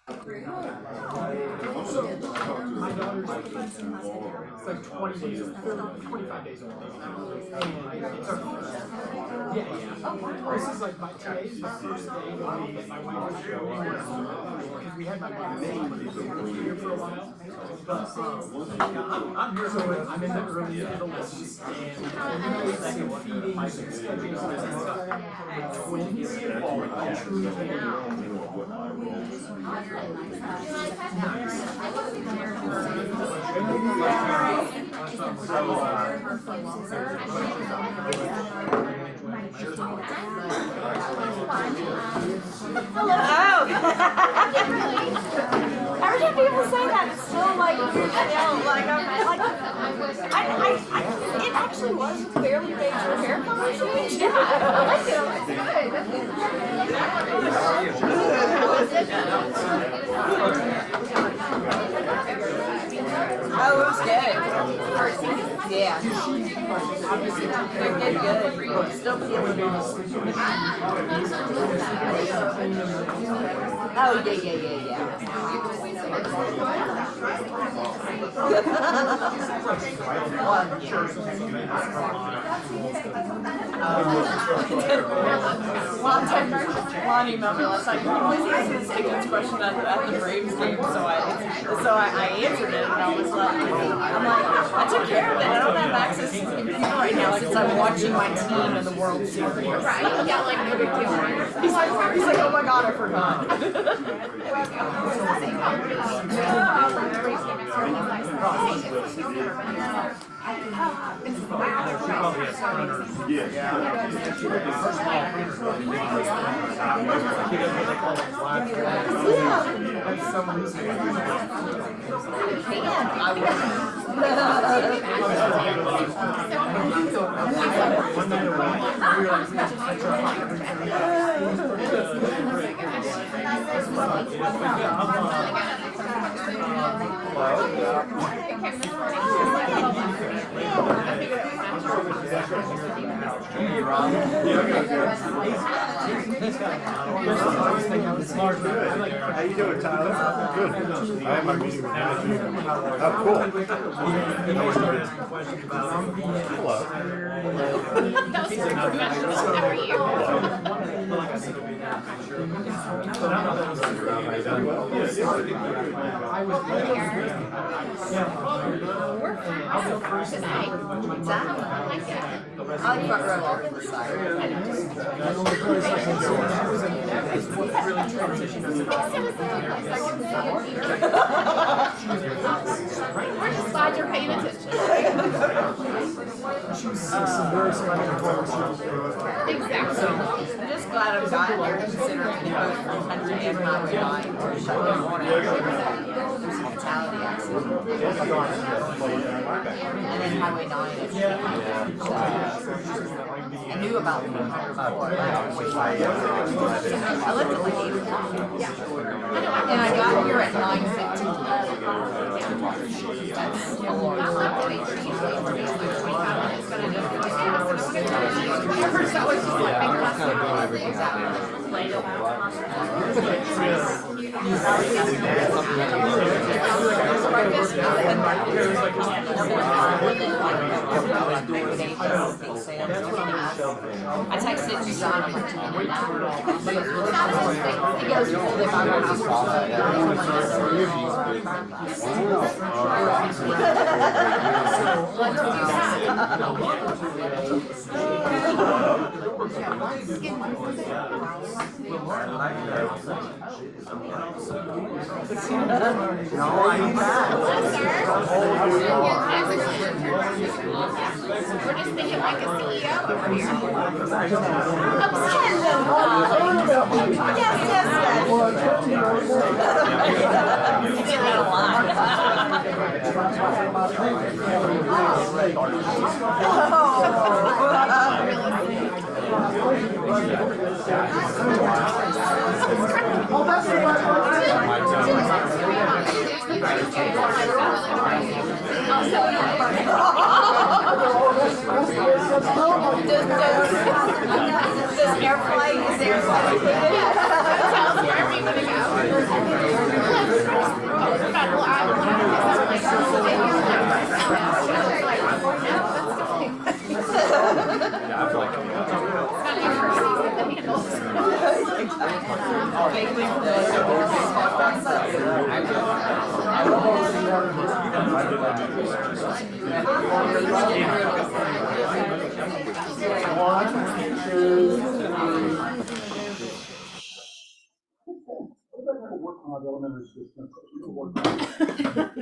My daughter's it's like 20 days, 25 days old. And it's our first. Yeah. This is like today's the first day that we get my wife to show because we had my mom here for a while. But I'm here, so I'm in the early adolescence, and it's some feedings and schedules and stuff. With twins, I truly Hello. Every time people say that, it's still like, like it actually was fairly major hair color change. Yeah, I like it. Oh, it was good. Yeah. Good. Still feeling Oh, Lonnie emailed me last night. This Higgins question at the Braves game, so I answered it, and I was like, I took care of it. I don't have access to the computer right now since I'm watching my team in the World Series. Right? Yeah, like no big deal. He's like, oh my god, I forgot. How you doing, Tyler? Good. I have my meeting with management. Oh, cool. Hello. How are you? I like front row off to the side. We're just glad you're paying attention. Exactly. I'm just glad I've gotten here considering it was from country and highway 9 or shut down one There's a fatality accident. And then highway 9 is I knew about them before. I left at like 8 o'clock. And I got here at 9:15. That's a long time. I texted Suzanne on my team. He goes, if I'm a We're just thinking like a CEO over here. Does air flight included?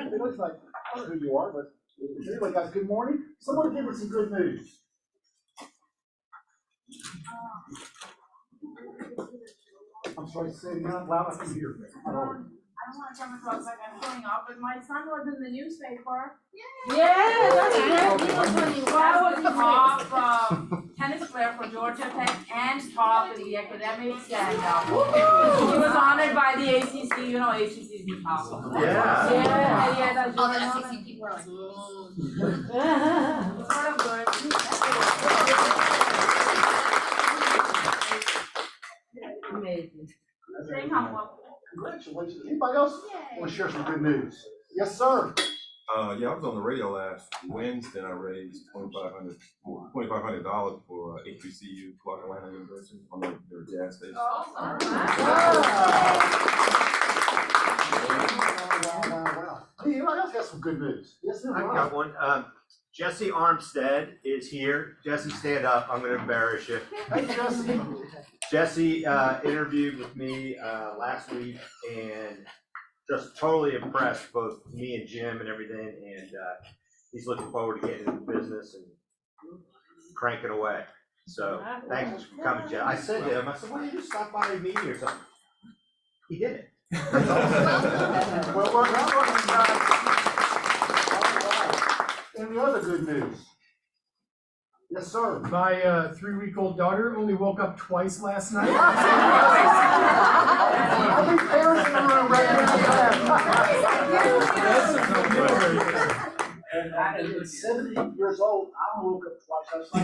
It looks like, I don't know who you are, but anyway, guys, good morning. Someone give us some good news. I'm sorry, say it out loud, I can hear. I don't want to come across like I'm showing off, but my son was in the newspaper. Yeah, that's great. Wow, was top tennis player for Georgia Tech and top in the academic stand-up. He was honored by the ACC, you know, ACC is the top. Yeah. Yeah, that's All Jordan. the SEC people are like, Sort of good. Amazing. Staying humble. Congratulations. Anybody else want to share some good news? Yes, sir. Yeah, I was on the radio last Wednesday and I raised $2,500 for HBCU, Clark Atlanta University, on their jazz station. Wow. Hey, anybody else got some good news? Yes, sir. I've got one. Jesse Armstead is here. Jesse, stand up. I'm going to embarrass you. Hey, Jesse. Jesse interviewed with me last week and just totally impressed both me and Jim and everything. And he's looking forward to getting into the business and cranking away. So thanks for coming, Jesse. I said to him, I said, why don't you just stop by a meeting or something? He did it. Well, we're not going to any other good news? Yes, sir. My 3-week-old daughter only woke up twice last night. How many parents in the room right And at 70 years old, I woke up twice. I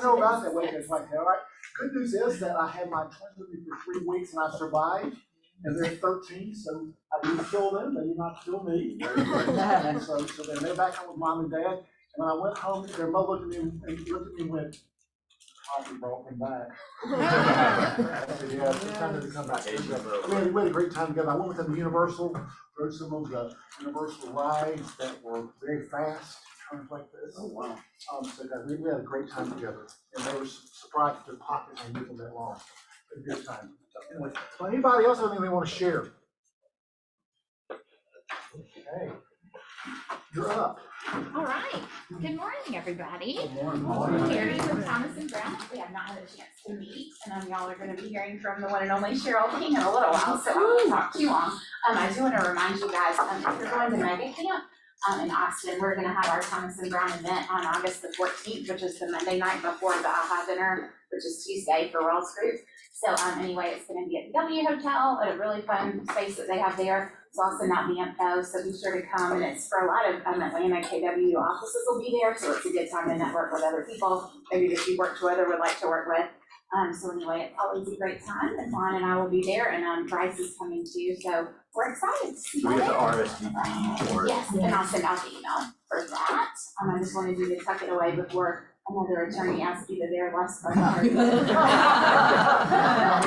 know about that waking twice. All right. Good news is that I had my twins with me for 3 weeks and I survived. And they're 13, so I didn't kill them. They did not kill me. And so then they're back home with mom and dad. And when I went home, their mother looked at me and went, "Poppy brought them back." I said, "Yeah, it's time to come back." We had a great time together. I went with them to Universal, rode some of the Universal rides that were very fast, turns like this. Oh, wow. So guys, we had a great time together. And they were surprised that their pockets had moved that long. A good time. Anyway, well, anybody else have anything they want to share? Okay. You're up. all right. Good morning, everybody. Good morning. I'm Carrie with Thomas and Brown. We have not had a chance to meet, and y'all are going to be hearing from the one and only Cheryl King in a little while, so I won't talk too long. I do want to remind you guys, if you're going to Mega Camp in Austin, we're going to have our Thomas and Brown event on August the 14th, which is the Monday night before the AHA dinner, which is Tuesday for Wells Group. So anyway, it's going to be at the W Hotel at a really fun space that they have there. It's also not the info, so be sure to come. And it's for a lot of Atlanta KW offices will be there, so it's a good time to network with other people, maybe that you worked with or would like to work with. So anyway, it's always a great time. And Juan and I will be there, and Bryce is coming too. So we're excited to see you We there. get the RSVP for it. Yes, and I'll send out the email for that. I just wanted you to tuck it away before another attorney asks you the very last part.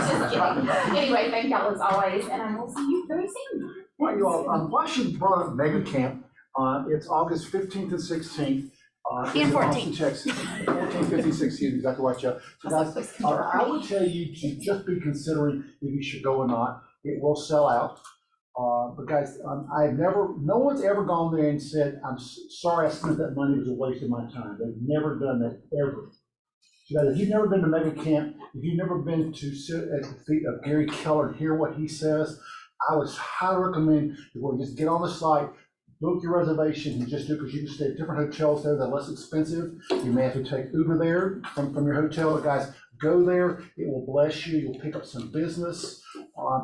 Just kidding. Anyway, thank y'all as always, and I will see you very soon. Well, you all, Washington brought up Mega Camp. It's August 15th and 16th. And in 14th. Austin, Texas. 14, 15, 16, exactly right, Jeff. So guys, I would tell you to just be considering if you should go or not. It will sell out. But guys, no one's ever gone there and said, "I'm sorry I spent that money, it was a waste of my time." They've never done that, ever. So guys, if you've never been to Mega Camp, if you've never been to sit at the feet of Gary Keller and hear what he says, I would highly recommend you just get on the site, book your reservation, and just do it, because you can stay at different hotels there that are less expensive. You may have to take Uber there from your hotel. But guys, go there. It will bless you. You'll pick up some business.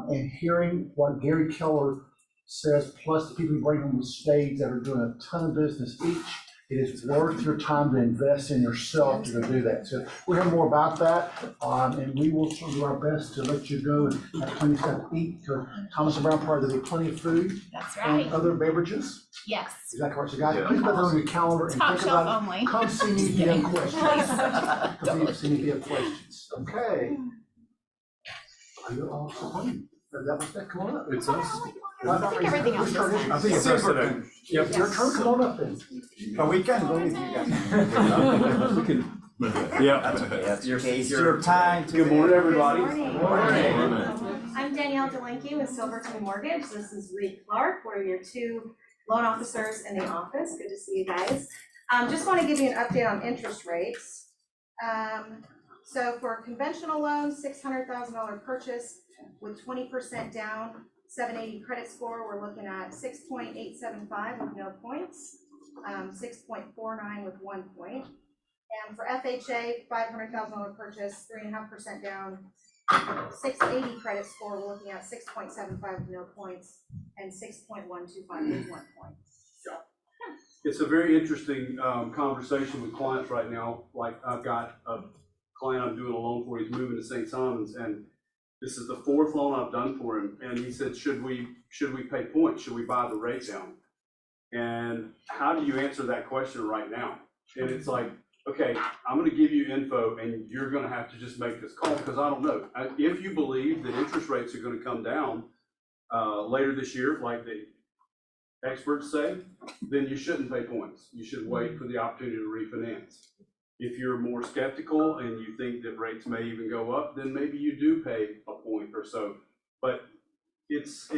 And hearing what Gary Keller says, plus the people who bring on the stage that are doing a ton of business each It is worth your time to invest in yourself to go do that. So we'll hear more about that, and we will do our best to let you go and have plenty of stuff to eat. Because Thomas and Brown Park, there'll be plenty of food That's and other beverages. Yes. Is that correct? So guys, Yeah. please put that on your calendar and Top think shelf about only. it. Come see me if you have questions. Come see me if you have questions. Okay. Are you all supporting? That was that, come on up. It's us. I think everything else is fine. I think it's us today. Yep, your turn, come on up then. But we can go with you guys. We can. Yeah. That's okay, that's your case, your time to. Good morning, everybody. I'm Danielle Delaney with Silverton Mortgage. This is Reed Clark. We're your two loan officers in the office. Good to see you guys. Just want to give you an update on interest rates. So for conventional loans, $600,000 purchase with 20% down, 780 credit score, we're looking at 6.875 with no points, 6.49 with 1 point. And for FHA, $500,000 purchase, 3.5% down, 680 credit score, we're looking at 6.75 with no points, and 6.125 with 1 point. It's a very interesting conversation with clients right now. Like, I've got a client I'm doing a loan for, he's moving to St. Simons, and this is the 4th loan I've done for him, and he said, should we pay points? Should we buy the rate down? And how do you answer that question right now? And it's like, okay, I'm gonna give you info, and you're gonna have to just make this call, because I don't know. If you believe that interest rates are gonna come down later this year, like the experts say, then you shouldn't pay points. You should wait for the opportunity to refinance. If you're more skeptical and you think that rates may even go up, then maybe you do pay a point or so. But it's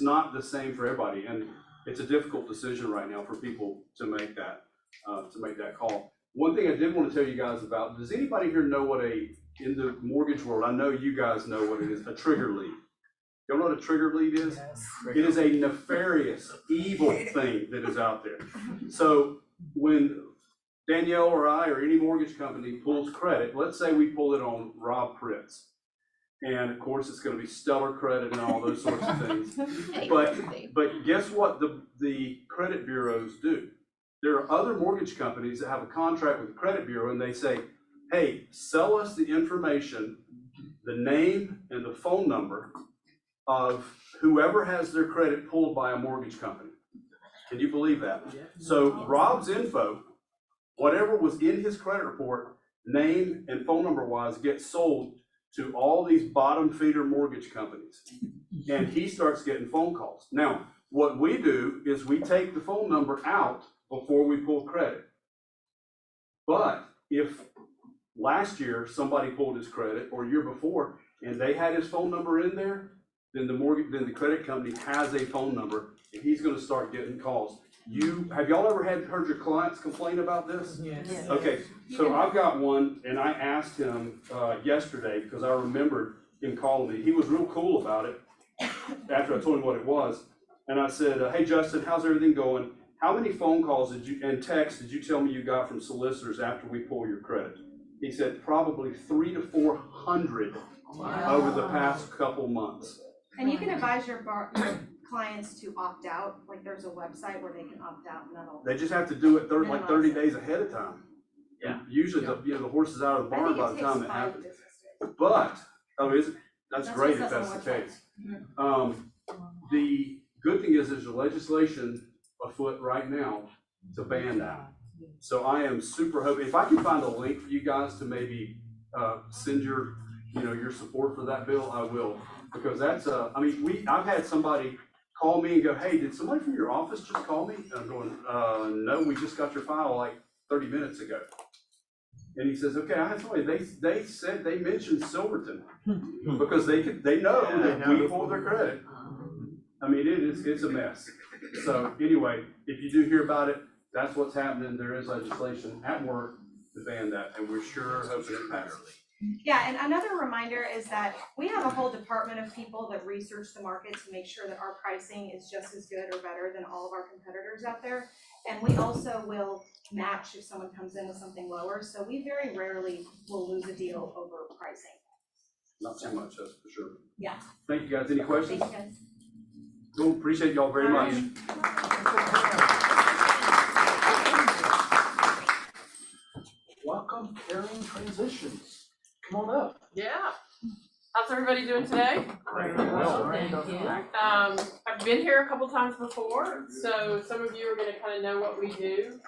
not the same for everybody, and it's a difficult decision right now for people to make that call. One thing I did want to tell you guys about, does anybody here know what in the mortgage world, I know you guys know what it is, a trigger lead. Y'all know what a trigger lead is? It is a nefarious, evil thing that is out there. So when Danielle or I or any mortgage company pulls credit, let's say we pull it on Rob Pritz. And of course, it's gonna be stellar credit and all those sorts of things. But guess what the credit bureaus do? There are other mortgage companies that have a contract with the credit bureau, and they say, hey, sell us the information, the name and the phone number of whoever has their credit pulled by a mortgage company. Can you believe that? So Rob's info, whatever was in his credit report, name and phone number wise, gets sold to all these bottom feeder mortgage companies. And he starts getting phone calls. Now, what we do is we take the phone number out before we pull credit. But if last year somebody pulled his credit, or year before, and they had his phone number in there, then the credit company has a phone number, and he's gonna start getting calls. Have y'all ever heard your clients complain about this? Yes. Okay, so I've got one, and I asked him yesterday, because I remembered him calling me. He was real cool about it after I told him what it was. And I said, hey Justin, how's everything going? How many phone calls and texts did you tell me you got from solicitors after we pull your credit? He said probably 300 to 400 over the past couple months. And you can advise your clients to opt out, like there's a website where they can opt out, and that'll. They just have to do it 30 days ahead of time. Yeah. Usually the horse is out of the I barn think by it the time takes it 5 happens. business days. But, that's That's great what if it that's says the on the case. The good thing is there's legislation afoot right now to ban that. So I am super hoping, if I can find a link for you guys to maybe send your support for that bill, I will. Because that's, I've had somebody call me and go, hey, did somebody from your office just call me? And I'm going, no, we just got your file like 30 minutes ago. And he says, okay, I had somebody, they said, they mentioned Silverton, because they know that we pulled their credit. I mean, it's a mess. So anyway, if you do hear about it, that's what's happening. There is legislation at work to ban that, and we're sure hoping it passes. Yeah, and another reminder is that we have a whole department of people that research the market to make sure that our pricing is just as good or better than all of our competitors out there. And we also will match if someone comes in with something lower. So we very rarely will lose a deal over pricing. Not too much, that's for sure. Yeah. Thank you, guys. Any questions? Thank you, guys. Cool, appreciate y'all very much. welcome Caring Transitions. Come on up. Yeah. How's everybody doing today? I've been here a couple times before, so some of you are gonna kind of know what we do.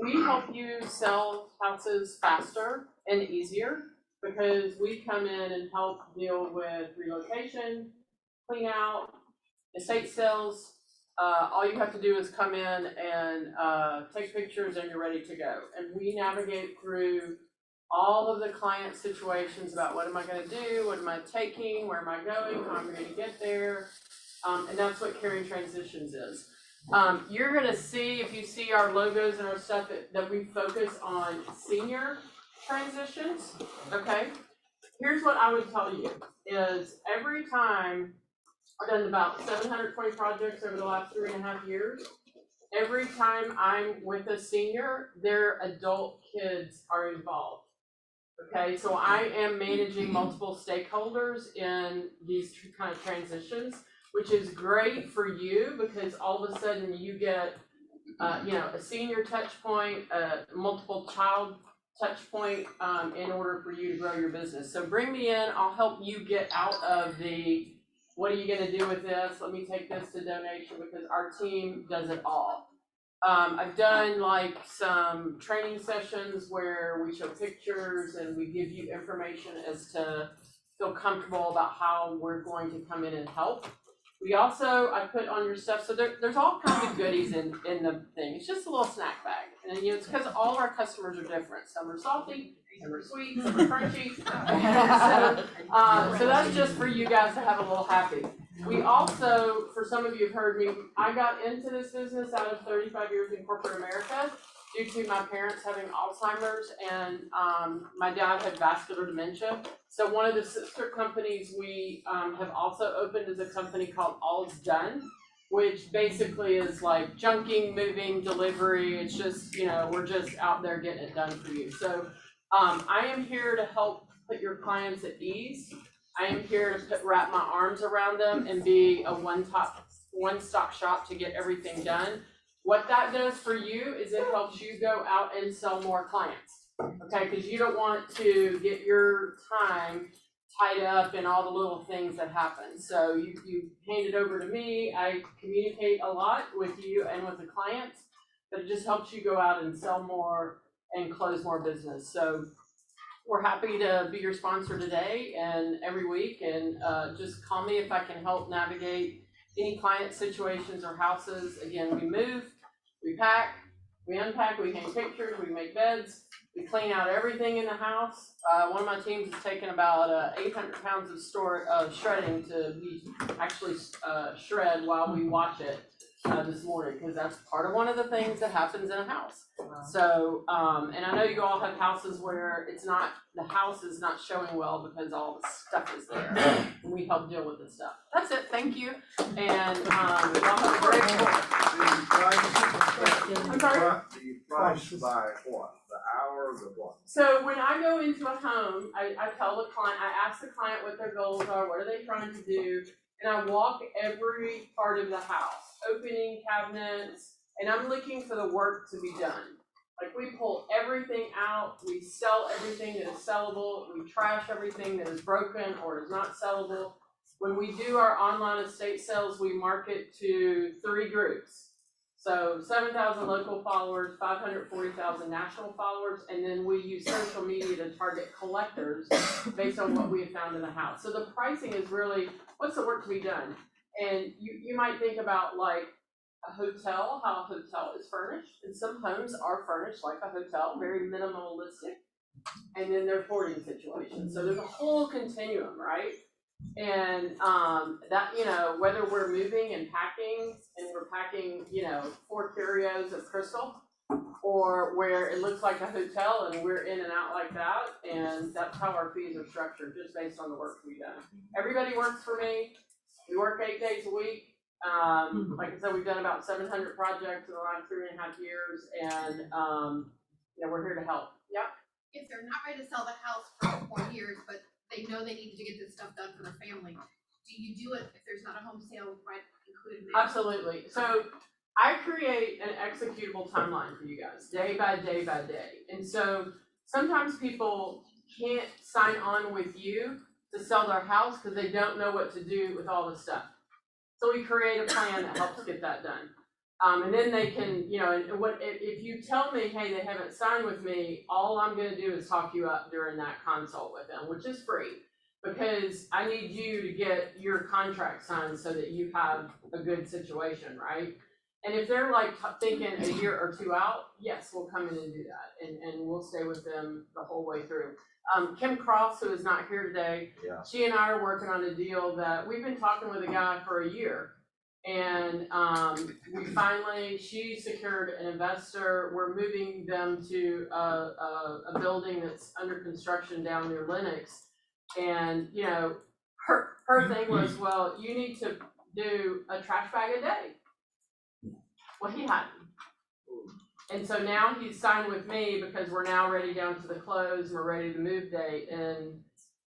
We help you sell houses faster and easier because we come in and help deal with relocation, clean out, estate sales. All you have to do is come in and take pictures and you're ready to go. And we navigate through all of the client situations about what am I gonna do, what am I taking, where am I going, how am I gonna get there, and that's what Caring Transitions is. You're gonna see, if you see our logos and our stuff, that we focus on senior transitions, okay? Here's what I would tell you, is every time, I've done about 720 projects over the last 3.5 years, every time I'm with a senior, their adult kids are involved. Okay, so I am managing multiple stakeholders in these kind of transitions, which is great for you because all of a sudden you get, a senior touch point, multiple child touch point, in order for you to grow your business. So bring me in, I'll help you get out of the, what are you gonna do with this? Let me take this to donation because our team does it all. I've done like some training sessions where we show pictures and we give you information as to feel comfortable about how we're going to come in and help. We also, I put on your stuff, so there's all kinds of goodies in the thing. It's just a little snack bag. And it's because all of our customers are different. Some are salty, some are sweet, some are crunchy. So that's just for you guys to have a little happy. We also, for some of you have heard me, I got into this business out of 35 years in corporate America due to my parents having Alzheimer's and my dad had vascular dementia. So one of the sister companies we have also opened is a company called All's Done, which basically is like junking, moving, delivery. It's just, we're just out there getting it done for you. So I am here to help put your clients at ease. I am here to wrap my arms around them and be a one-stop shop to get everything done. What that does for you is it helps you go out and sell more clients, okay? Because you don't want to get your time tied up in all the little things that happen. So you hand it over to me. I communicate a lot with you and with the clients, but it just helps you go out and sell more and close more business. So we're happy to be your sponsor today and every week, and just call me if I can help navigate any client situations or houses. Again, we move, we pack, we unpack, we hang pictures, we make beds, we clean out everything in the house. One of my teams has taken about 800 pounds of shredding to be actually shred while we watch it this morning, because that's part of one of the things that happens in a house. So, and I know you all have houses where the house is not showing well because all the stuff is there. And we help deal with this stuff. That's it, thank you. And, y'all have a great I'm sorry? The price by what? The hour or the what? So when I go into a home, I tell the client, I ask the client what their goals are, what are they trying to do, and I walk every part of the house, opening cabinets, and I'm looking for the work to be done. Like we pull everything out, we sell everything that is sellable, we trash everything that is broken or is not sellable. When we do our online estate sales, we market to 3 groups. So 7,000 local followers, 540,000 national followers, and then we use social media to target collectors based on what we have found in the house. So the pricing is really, what's the work to be done? And you might think about like a hotel, how a hotel is furnished, and some homes are furnished like a hotel, very minimalistic, and then there's boarding situations. So there's a whole continuum, right? And that, whether we're moving and packing, and we're packing, 4 curios of crystal, or where it looks like a hotel and we're in and out like that, and that's how our fees are structured, just based on the work we've done. Everybody works for me. We work 8 days a week. Like I said, we've done about 700 projects in the last 3.5 years, and we're here to help. Yeah. If they're not ready to sell the house for 4 years, but they know they need to get this stuff done for their family, do you do it if there's not a home sale right included in it? Absolutely. So I create an executable timeline for you guys, day by day by day. And so sometimes people can't sign on with you to sell their house because they don't know what to do with all the stuff. So we create a plan that helps get that done. And then they can, you know, and what, if you tell me, hey, they haven't signed with me, all I'm gonna do is talk you up during that consult with them, which is free. Because I need you to get your contract signed so that you have a good situation, right? And if they're like thinking a year or two out, yes, we'll come in and do that, and we'll stay with them the whole way through. Kim Cross, who is not here today, she and I are working on a deal that we've been talking with a guy for a year. And we finally, she secured an investor. We're moving them to a building that's under construction down near Lenox. And, you know, her thing was, well, you need to do a trash bag a day. Well, he hadn't. And so now he's signed with me because we're now ready down to the close, and we're ready to move date. And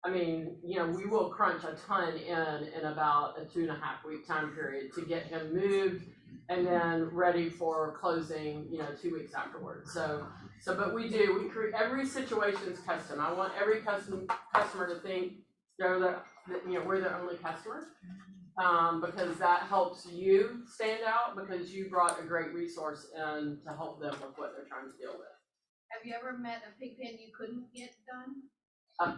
I mean, you know, we will crunch a ton in about a 2.5 week time period to get him moved and then ready for closing, you know, 2 weeks afterwards. So, but we create, every situation's custom. I want every customer to think they're we're their only customer. Because that helps you stand out because you brought a great resource in to help them with what they're trying to deal with. Have you ever met a pig pen you couldn't get done? Uh,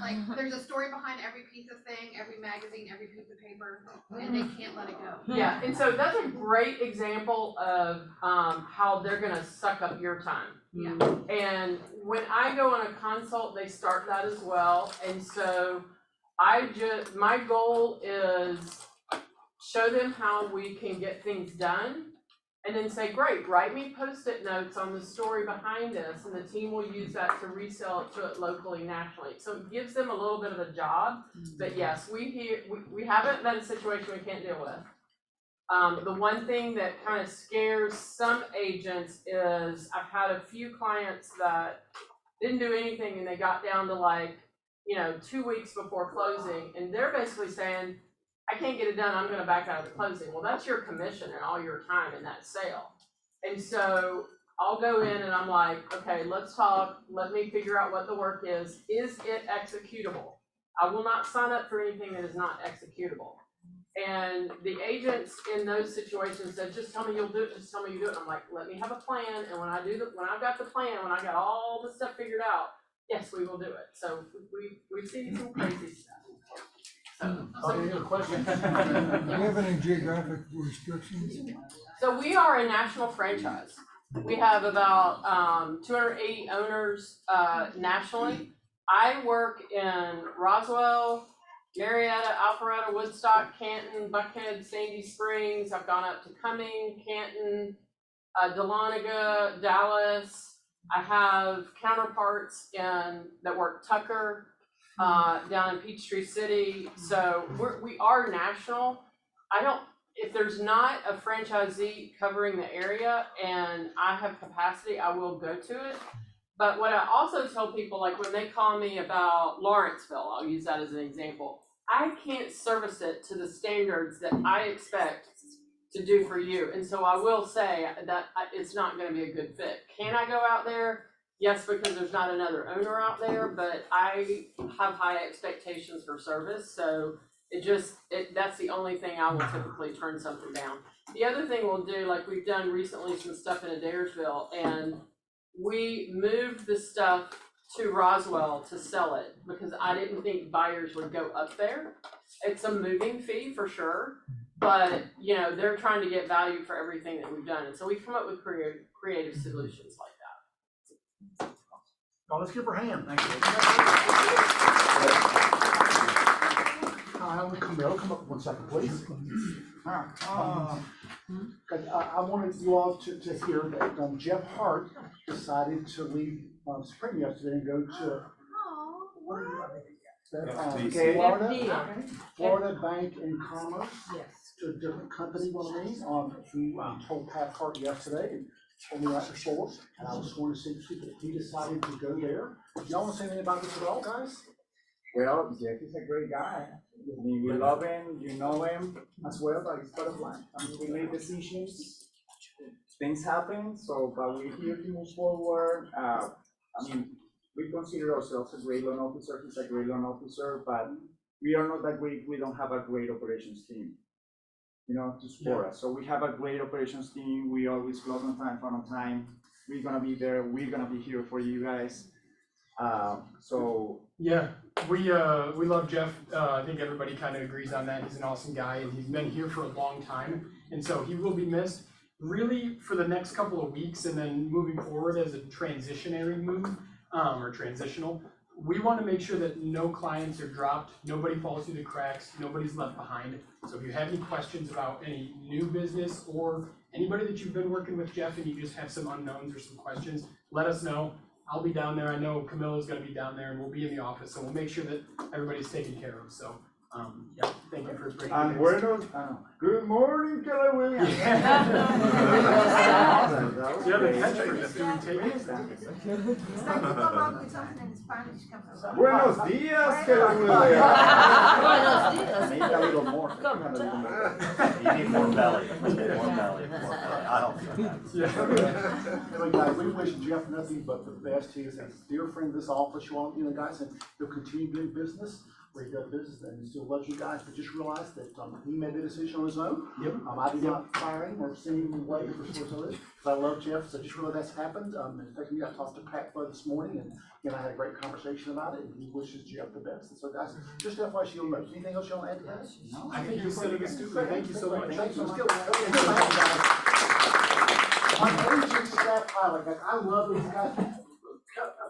Like, there's a story behind every piece of thing, every magazine, every piece of paper, and they can't let it go. Yeah, and so that's a great example of how they're gonna suck up your time. Yeah. And when I go on a consult, they start that as well. And so my goal is show them how we can get things done. And then say, great, write me Post-it notes on the story behind this, and the team will use that to resell it to it locally, nationally. So it gives them a little bit of a job, but yes, we haven't met a situation we can't deal with. The one thing that kind of scares some agents is I've had a few clients that didn't do anything and they got down to like, 2 weeks before closing, and they're basically saying, I can't get it done, I'm gonna back out of the closing. Well, that's your commission and all your time in that sale. And so I'll go in and I'm like, okay, let's talk, let me figure out what the work is it executable? I will not sign up for anything that is not executable. And the agents in those situations said, just tell me you'll do it, just tell me you do it. I'm like, let me have a plan, and when I've got the plan, when I got all the stuff figured out, yes, we will do it. So we've seen some crazy stuff. Question. Do you have any geographic restrictions? So we are a national franchise. We have about 280 owners nationally. I work in Roswell, Marietta, Alpharetta, Woodstock, Canton, Buckhead, Sandy Springs. I've gone up to Cumming, Canton, Dahlonega, Dallas. I have counterparts that work Tucker, down in Peachtree City. So we are national. If there's not a franchisee covering the area and I have capacity, I will go to it. But what I also tell people, like when they call me about Lawrenceville, I'll use that as an example. I can't service it to the standards that I expect to do for you. And so I will say that it's not going to be a good fit. Can I go out there? Yes, because there's not another owner out there, but I have high expectations for service, so that's the only thing I will typically turn something down. The other thing we'll do, like we've done recently some stuff in Adairsville, and we moved the stuff to Roswell to sell it because I didn't think buyers would go up there. It's a moving fee for sure, but they're trying to get value for everything that we've done, and so we come up with creative solutions like that. Oh, let's give her a hand. Thank you. Camille, come up 1 second, please. I wanted you all to hear that Jeff Hart decided to leave Spring yesterday and go to Florida Bank and Commerce. Yes. To a different company, He told Pat Hart yesterday and told me right before, and I just wanted to see that he decided to go there. Y'all want to say anything about this at all, guys? Well, Jeff is a great guy. I mean, we love him, you know him as well, but it's part of life. I mean, we made decisions, things happen, but we're here to move forward. I mean, we consider ourselves a great loan officer, he's a great loan officer, but we are not that great, we don't have a great operations team, you know, to support us. So we have a great operations team, we always close on time, fund on time, we're gonna be there, we're gonna be here for you guys. So Yeah, we love Jeff. I think everybody kind of agrees on that. He's an awesome guy and he's been here for a long time. And so he will be missed really for the next couple of weeks and then moving forward as a transitionary move, or transitional. We want to make sure that no clients are dropped, nobody falls through the cracks, nobody's left behind. So if you have any questions about any new business or anybody that you've been working with Jeff and you just have some unknowns or some questions, let us know. I'll be down there. I know Camilla's gonna be down there and we'll be in the office, so we'll make sure that everybody's taken care of. So, yeah, thank you for bringing and it. good morning, Keller Williams. Yeah, the catchphrase, do we take it? Buenos dias, Keller Williams. Maybe a little more. You need more belly, more belly. I don't feel that. Yeah. Anyway, guys, we wish Jeff nothing but the best. He is a dear friend of this office, you know, guys, and he'll continue doing business. Where he does business and he still loves you guys, but just realize that he made the decision on his own. Yep. I did not fire him or send him away for source of this, because I love Jeff, so just realize that's happened. In fact, I talked to Pat Flood this morning, and I had a great conversation about it, and he wishes Jeff the best. And so, guys, just FYI, you'll know. Anything else you want to add to that? No. I think you said it was stupid. Thank you so much. Thank you so much. On agent staff highlight, guys, I love these guys.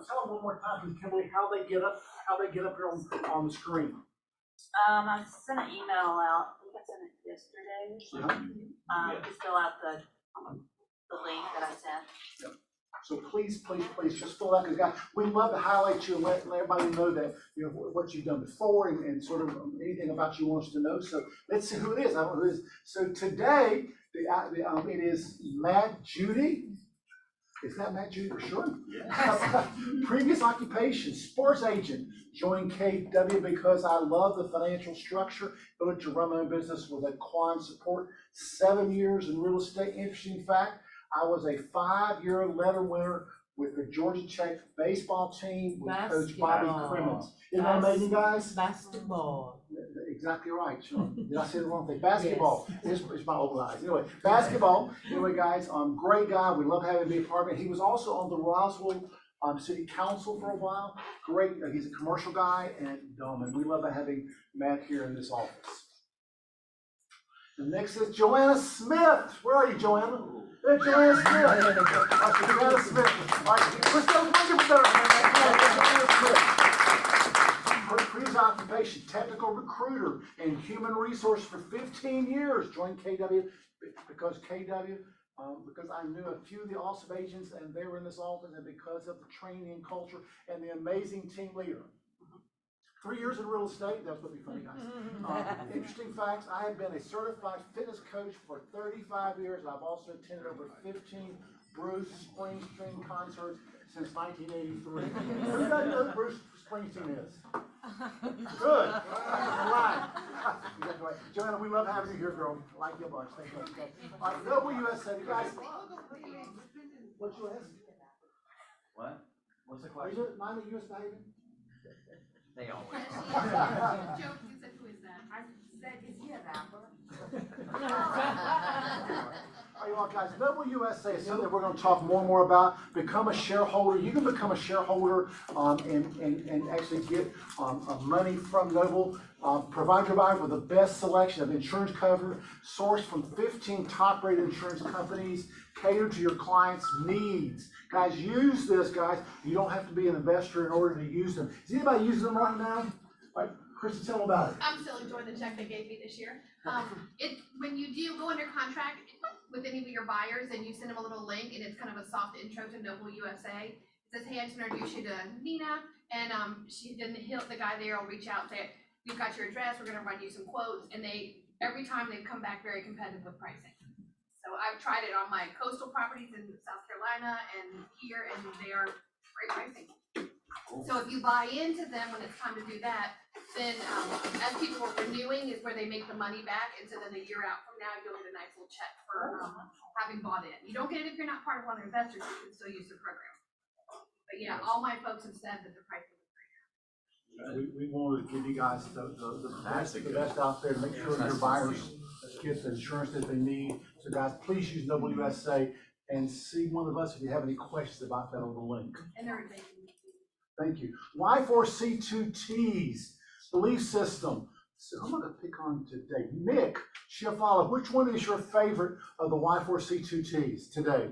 Tell them one more time, Kimberly, how they get up here on the screen. I sent an email out, I think I sent it yesterday. Just fill out the link that I sent. So please, just fill out, because guys, we love to highlight you and let everybody know that, you know, what you've done before and sort of anything about you want us to know. So let's see who it is. I don't know who it is. So today, it is Matt Judy. Is that Matt Judy for sure? Yeah. Previous occupation, sports agent. Joined KW because I love the financial structure. Ability to run my own business with a client support. 7 years in real estate. Interesting fact, I was a 5-year letter winner with the Georgia Tech baseball team with Coach Bobby Crimmins. Isn't that amazing, guys? Basketball. Exactly right, Sean. Did I say the wrong thing? Basketball. Yes. It's my old eyes. Anyway, basketball. Anyway, guys, great guy. We love having him be a part of it. He was also on the Roswell City Council for a while. Great. He's a commercial guy, and we love having Matt here in this office. And next is Joanna Smith. Where are you, Joanna? There's Joanna Smith. Joanna Smith. All right, let's go. Joanna Smith. Her previous occupation, technical recruiter and human resource for 15 years. Joined KW because I knew a few of the awesome agents and they were in this office, and because of the training and culture and the amazing team leader. 3 years in real estate, that's gonna be funny, guys. Interesting facts, I have been a certified fitness coach for 35 years. I've also attended over 15 Bruce Springsteen concerts since 1983. Who doesn't know who Bruce Springsteen is? Good. All right. Joanna, we love having you here, girl. I like you a bunch. Thank you. All right, WSA, you guys. What's your S? What? What's the Are question? you mind the US Navy? They always. Joe, you said, who is that? I said, is he a rapper? All right, you all guys, WSA is something we're going to talk more and more about. Become a shareholder. You can become a shareholder and actually get money from Noble. Provide your buyer with the best selection of insurance cover, sourced from 15 top-rated insurance companies, cater to your clients' needs. Guys, use this, guys. You don't have to be an investor in order to use them. Is anybody using them right now? All right, Kristen, tell them about it. I'm still enjoying the check they gave me this year. When you do go under contract with any of your buyers and you send them a little link and it's kind of a soft intro to Noble USA, it says, hey, I just introduce you to Nina, and the guy there will reach out and say, we've got your address, we're gonna run you some quotes, and every time they've come back very competitive with pricing. So I've tried it on my coastal properties in South Carolina and here, and they are great pricing. So if you buy into them when it's time to do that, then as people are renewing is where they make the money back, and so then a year out from now, you'll get a nice little check for having bought in. You don't get it if you're not part of one of their investors, you can still use the program. But But yeah, all my folks have said that the price is We want to give you guys the best out there to make sure your buyers get the insurance that they need. So guys, please use Noble USA and see one of us if you have any questions about that on the link. and they're amazing. Thank you. Y4C2Ts, belief system. So I'm gonna pick on today. Nick Schiafala, which one is your favorite of the Y4C2Ts today?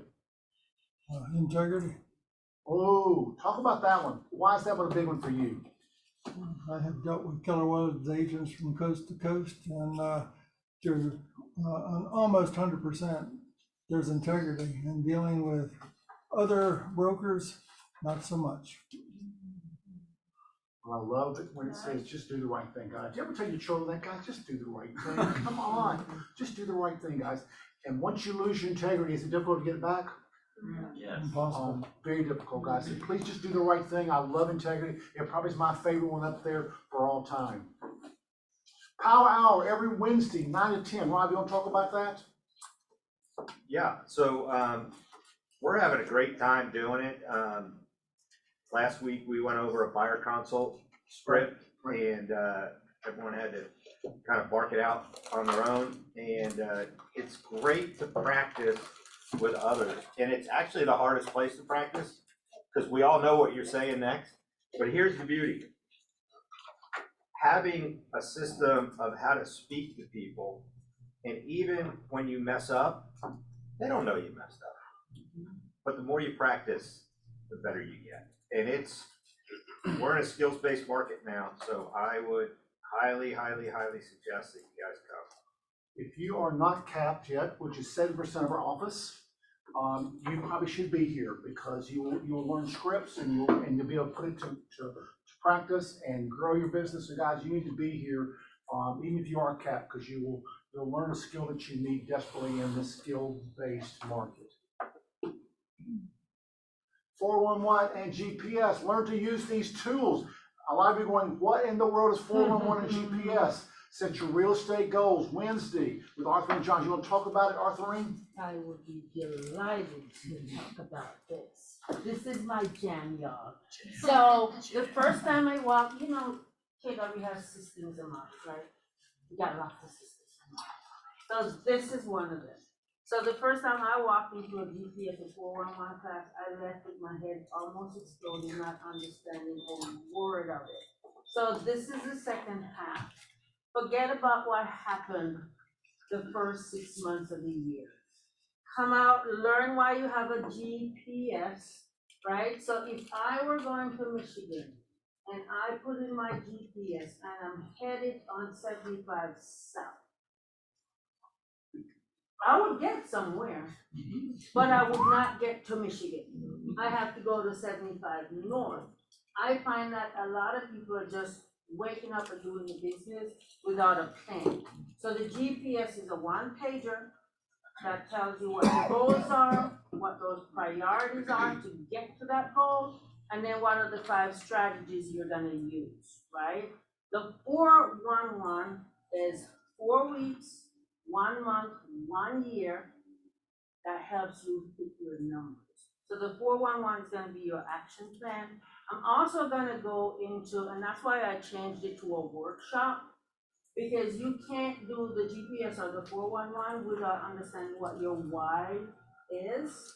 Integrity. Oh, talk about that one. Why is that one a big one for you? I have dealt with Keller Williams agents from coast to coast, and to on almost 100%, there's integrity. And dealing with other brokers, not so much. I love it when it says, just do the right thing, guys. Do you ever tell your children that, guys, just do the right thing? Come on, just do the right thing, guys. And once you lose your integrity, is it difficult to get it back? Impossible. Very difficult, guys. So please just do the right thing. I love integrity. It probably is my favorite one up there for all time. Power Hour every Wednesday, 9 to 10. Rob, you want to talk about that? Yeah, so we're having a great time doing it. Last week, we went over a buyer consult script, and everyone had to kind of bark it out on their own. And it's great to practice with others. And it's actually the hardest place to practice, because we all know what you're saying next. But here's the beauty. Having a system of how to speak to people, and even when you mess up, they don't know you messed up. But the more you practice, the better you get. And we're in a skills-based market now, so I would highly, highly, highly suggest that you guys come. If you are not capped yet, which is 7% of our office, you probably should be here, because you'll learn scripts and you'll be able to put it to practice and grow your business. So guys, you need to be here, even if you are capped, because you'll learn a skill that you need desperately in this skill-based market. 411 and GPS, learn to use these tools. A lot of you are going, what in the world is 411 and GPS? Set your real estate goals, Wednesday, with Arthur and John. You want to talk about it, Arthurine? I would be delighted to talk about this. This is my jam, y'all. So the first time I walked, you know, KW has systems in mind, right? We got lots of systems in mind. So this is one of them. So the first time I walked into a GPS or 411 class, I left with my head almost exploding, not understanding a word of it. So this is the second half. Forget about what happened the first 6 months of the year. Come out, learn why you have a GPS, right? So if I were going to Michigan and I put in my GPS and I'm headed on 75 south, I would get somewhere, but I would not get to Michigan. I have to go to 75 north. I find that a lot of people are just waking up and doing the business without a plan. So the GPS is a one-pager that tells you what your goals are, what those priorities are to get to that goal, and then what are the 5 strategies you're gonna use, right? The 411 is 4 weeks, 1 month, 1 year, that helps you hit your numbers. So the 411 is gonna be your action plan. I'm also gonna go into, and that's why I changed it to a workshop, because you can't do the GPS or the 411 without understanding what your why is,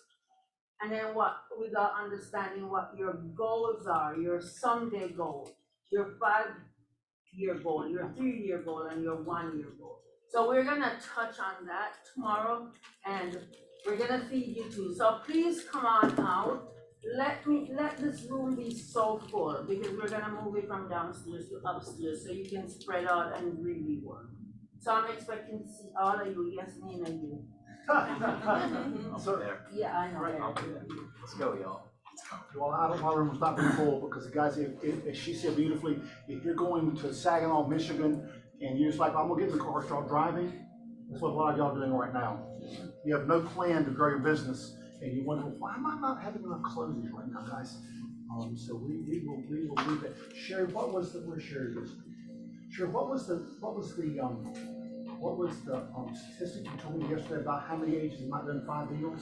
and then without understanding what your goals are, your someday goal, your 5-year goal, your 3-year goal, and your 1-year goal. So we're gonna touch on that tomorrow, and we're gonna feed you too. So please come on out. Let this room be so full, because we're gonna move it from downstairs to upstairs so you can spread out and really work. So I'm expecting to see all of you, yes, Nina, you. So, Yeah, I know. Let's go, y'all. well, I don't, my room was not being full, because guys, if she said beautifully, if you're going to Saginaw, Michigan, and you're just like, I'm gonna get in the car and start driving, that's what a lot of y'all are doing right now. You have no plan to grow your business, and you wonder, why am I not having enough closings right now, guys? So we will leave it. Sherry, where's Sherry this week? Sherry, what was the statistic you told me yesterday about how many agents have not done 5 deals?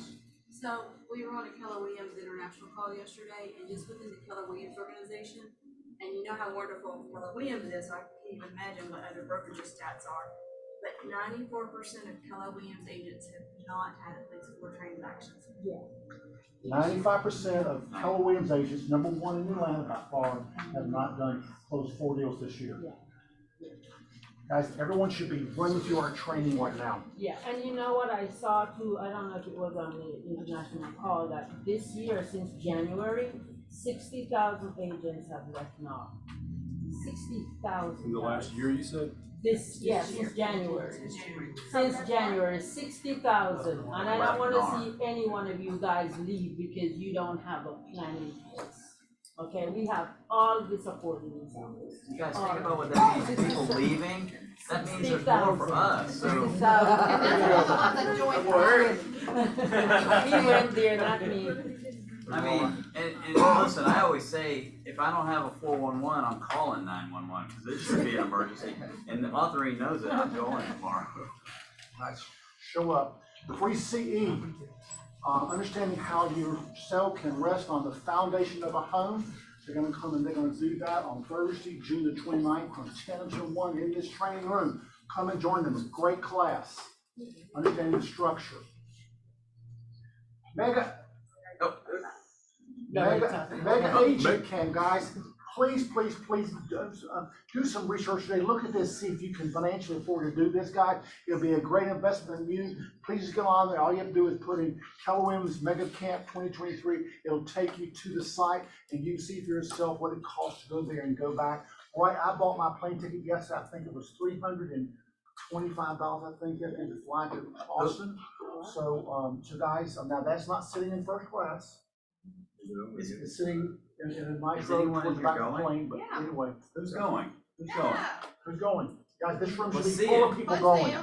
So we were on a Keller Williams international call yesterday, and just within the Keller Williams organization, and you know how wonderful Keller Williams is, so I can't even imagine what other brokerages stats are. But 94% of Keller Williams agents have not had at least 4 transactions. 95% of Keller Williams agents, number one in Atlanta by far, have not closed 4 deals this year. Guys, everyone should be running through our training right now. Yeah, and you know what I saw too, I don't know if it was on the international call, that this year, since January, 60,000 agents have left now. 60,000. In the last year, you said? Since January. Since January, 60,000. And I don't wanna see any one of you guys leave because you don't have a plan in place. Okay, we have all the support in this office. You guys think about what that means, people leaving, that means there's more for us, so. And that's all the ones that joined. He went there, not me. I mean, and listen, I always say, if I don't have a 411, I'm calling 911, because this should be an emergency. And the authority knows it, I'm going tomorrow. Guys, show up. Free CE, understanding how your cell can rest on the foundation of a home. They're gonna come and they're gonna do that on Thursday, June the 29th, from 10 until 1 in this training room. Come and join them, great class. Understanding the structure. Mega agent can, guys, please do some research today. Look at this, see if you can financially afford to do this, guys. It'll be a great investment in you. Please just go on there. All you have to do is put in Keller Williams Mega Camp 2023. It'll take you to the site and you can see for yourself what it costs to go there and go back. Right, I bought my plane ticket yesterday. I think it was $325, I think, to fly to Austin. So, guys, now that's not sitting in first class. It's sitting in a nice row towards the back of the plane, but anyway. Who's going? Who's going? Guys, this room should Let's be see full it. of people going.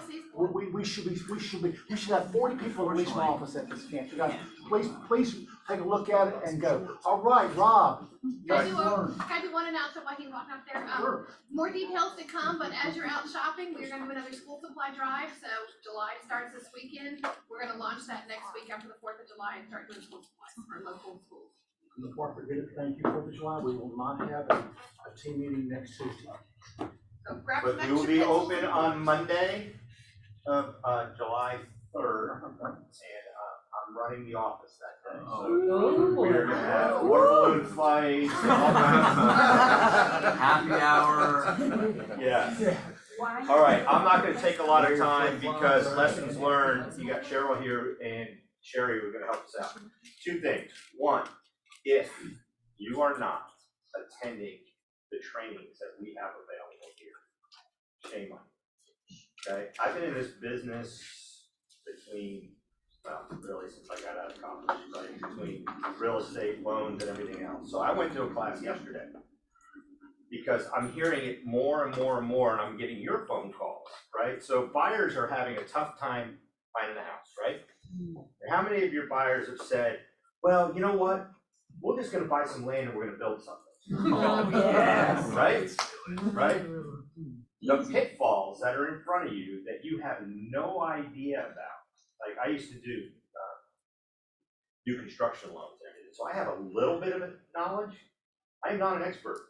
We should have 40 people in each office at this camp. So guys, please take a look at it and go. All right, Rob. Can I do one announcement while he's walking up there? Sure. More details to come, but as you're out shopping, we're gonna do another school supply drive, so July starts this weekend. We're gonna launch that next week after the 4th of July and start doing school supplies for local schools. And before I forget it, thank you, 4th of July. We will not have a team meeting next Tuesday. So grab But some we will extra be pencils. open on Monday of July 3rd, and I'm running the office that day. So we're gonna have water balloon fights, and all kinds of Happy hour. Yeah. All right, I'm not gonna take a lot of time because lessons learned, you got Cheryl here and Sherry were gonna help us out. 2 things. 1, if you are not attending the trainings that we have available here, shame on you. Okay, I've been in this business really since I got out of college, right, between real estate, loans, and everything else. So I went to a class yesterday because I'm hearing it more and more and more, and I'm getting your phone calls, right? So buyers are having a tough time finding a house, right? And how many of your buyers have said, well, you know what, we're just gonna buy some land and we're gonna build something? Oh, yes. Right? Right? The pitfalls that are in front of you that you have no idea about. Like I used to do construction loans and everything, so I have a little bit of knowledge. I am not an expert,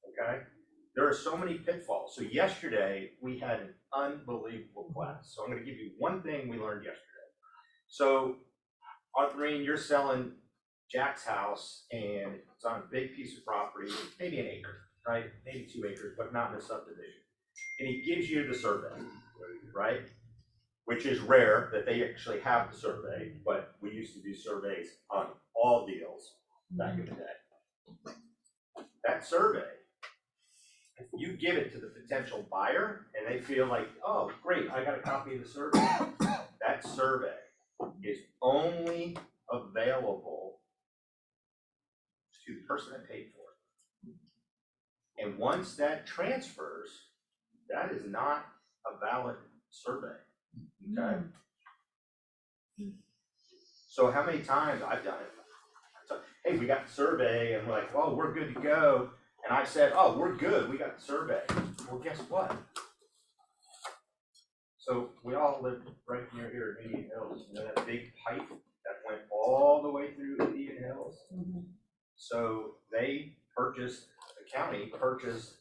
okay? There are so many pitfalls. So yesterday we had an unbelievable class. So I'm gonna give you one thing we learned yesterday. So Arthurine, you're selling Jack's house and it's on a big piece of property, maybe an acre, right? Maybe 2 acres, but not in a subdivision. And he gives you the survey, right? Which is rare that they actually have the survey, but we used to do surveys on all deals back in the day. That survey, if you give it to the potential buyer and they feel like, oh, great, I got a copy of the survey, that survey is only available to the person that paid for it. And once that transfers, that is not a valid survey, okay? So how many times I've done it, hey, we got the survey, and we're like, oh, we're good to go. And I said, oh, we're good, we got the survey. Well, guess what? So we all live right near here in Indian Hills, you know that big pipe that went all the way through Indian Hills. So they purchased, the county purchased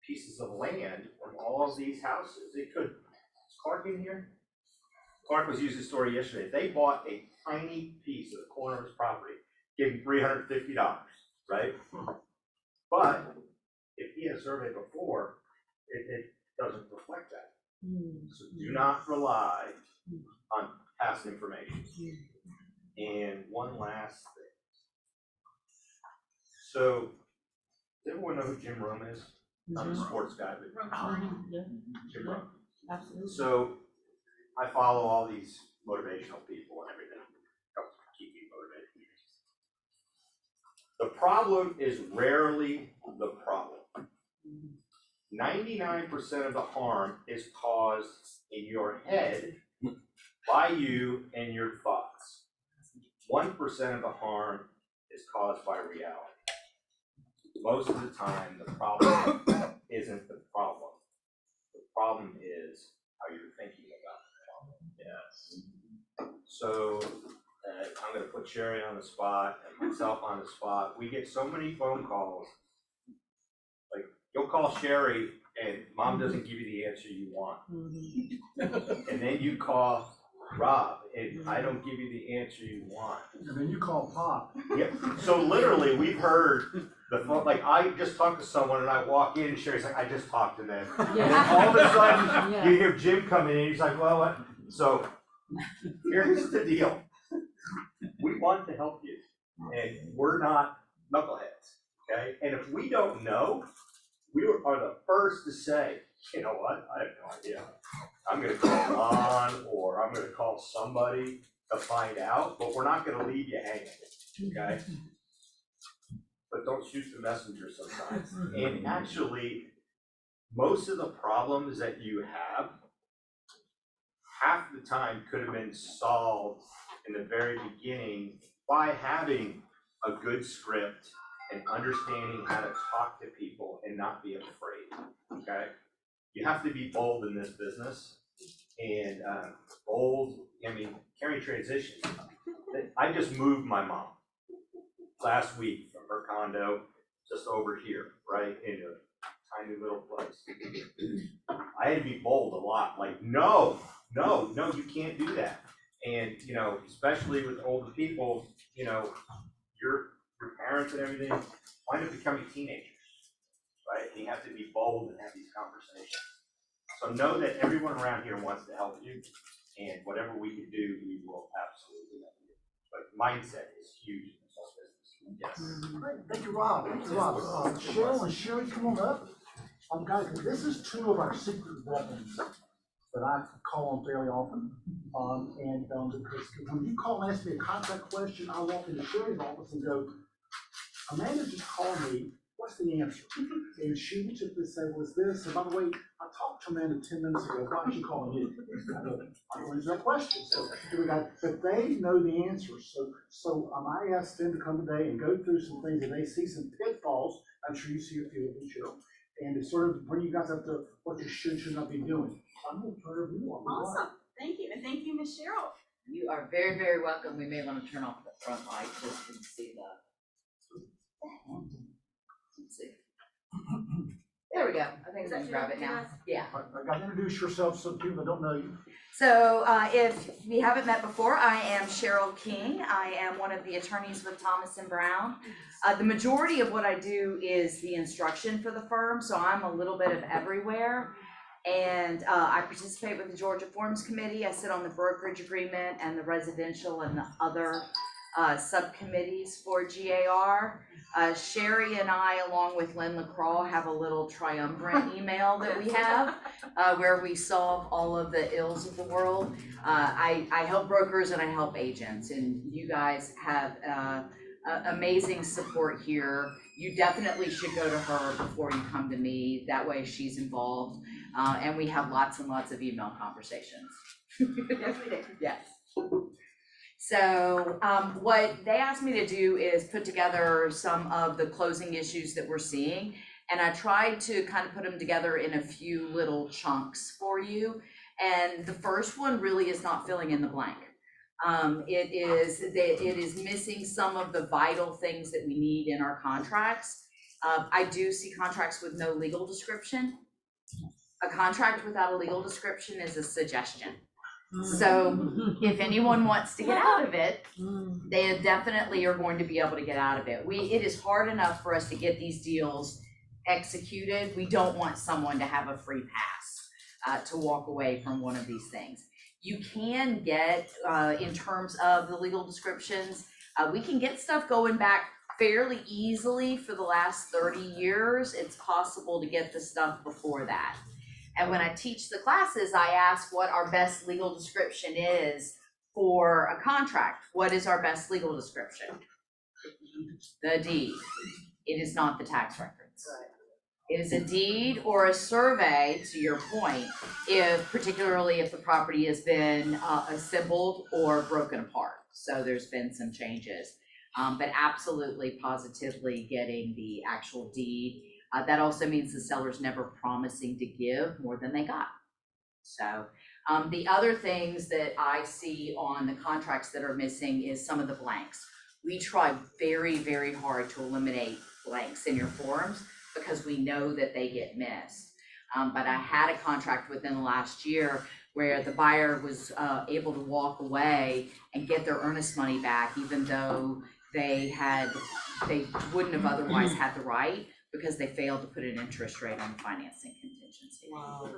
pieces of land from all of these houses. It could, is Clark in here? Clark was using the story yesterday. They bought a tiny piece of the corner of his property, gave him $350, right? But if he had a survey before, it doesn't reflect that. So do not rely on past information. And one last thing. So, does everyone know who Jim Rome is? I'm a sports guy, but Jim Rome. Absolutely. So, I follow all these motivational people and everything. Helps keep me motivated. The problem is rarely the problem. 99% of the harm is caused in your head by you and your thoughts. 1% of the harm is caused by reality. Most of the time, the problem isn't the problem. The problem is how you're thinking about the problem. Yes. So I'm going to put Sherry on the spot and myself on the spot. We get so many phone calls. Like, you'll call Sherry and mom doesn't give you the answer you want. And then you call Rob and I don't give you the answer you want. And then you call Pop. Yep. So literally, we've heard the phone, like I just talked to someone and I walk in and Sherry's like, I just talked to them. And then all of a sudden, you hear Jim coming in, he's like, well, what? So here's the deal. We want to help you and we're not knuckleheads, okay? And if we don't know, we are the first to say, you know what, I have no idea. I'm gonna call Lon or I'm gonna call somebody to find out, but we're not gonna leave you hanging, okay? But don't shoot the messenger sometimes. And actually, most of the problems that you have, half the time could have been solved in the very beginning by having a good script and understanding how to talk to people and not be afraid, okay? You have to be bold in this business, and bold, I mean, carrying transitions. I just moved my mom last week from her condo just over here, right, into a tiny little place. I had to be bold a lot, like, no, you can't do that. And, you know, especially with older people, you know, your parents and everything wind up becoming teenagers, right? And you have to be bold and have these conversations. So know that everyone around here wants to help you, and whatever we can do, we will absolutely help you. But mindset is huge in this whole business. Yes. Great, thank you, Rob. Thank you, Rob. Cheryl and Sherry, come on up. Guys, this is two of our secret weapons that I call on fairly often. Because when you call and ask me a contract question, I walk into Sherry's office and go, Amanda just called me, what's the answer? And she would typically say, well, it's this, and by the way, I talked to Amanda 10 minutes ago, why is she calling you? I go, I don't answer that question. So here we go, but they know the answers. So I asked them to come today and go through some things, and they see some pitfalls. I'm sure you see a few of them, Cheryl. And to sort of bring you guys up to what you should not be doing. I'm going to turn it over to you. Awesome, thank you, and thank you, Ms. Cheryl. You are very, very welcome. We may want to turn off the front light just to see the. Let's see. There we go. I think I can grab it now. Yeah. Guys, introduce yourself so people that don't know you. So if we haven't met before, I am Cheryl King. I am one of the attorneys with Thomas and Brown. The majority of what I do is the instruction for the firm, so I'm a little bit of everywhere. And I participate with the Georgia Forms Committee. I sit on the brokerage agreement and the residential and the other subcommittees for GAR. Sherry and I, along with Lynn LaCroix, have a little triumvirate email that we have where we solve all of the ills of the world. I help brokers and I help agents, and you guys have amazing support here. You definitely should go to her before you come to me. That way she's involved. And we have lots and lots of email conversations. Yes, we do. Yes. So what they asked me to do is put together some of the closing issues that we're seeing. And I tried to kind of put them together in a few little chunks for you. And the first one really is not filling in the blank. It is missing some of the vital things that we need in our contracts. I do see contracts with no legal description. A contract without a legal description is a suggestion. So if anyone wants to get out of it, they definitely are going to be able to get out of it. It is hard enough for us to get these deals executed. We don't want someone to have a free pass to walk away from one of these things. You can get, in terms of the legal descriptions, we can get stuff going back fairly easily for the last 30 years. It's possible to get the stuff before that. And when I teach the classes, I ask what our best legal description is for a contract. What is our best legal description? The deed. It is not the tax records. It is a deed or a survey, to your point, particularly if the property has been assembled or broken apart. So there's been some changes. But absolutely, positively getting the actual deed. That also means the seller's never promising to give more than they got. So the other things that I see on the contracts that are missing is some of the blanks. We try very, very hard to eliminate blanks in your forms because we know that they get missed. But I had a contract within the last year where the buyer was able to walk away and get their earnest money back, even though they wouldn't have otherwise had the right, because they failed to put an interest rate on the financing contingency. Wow.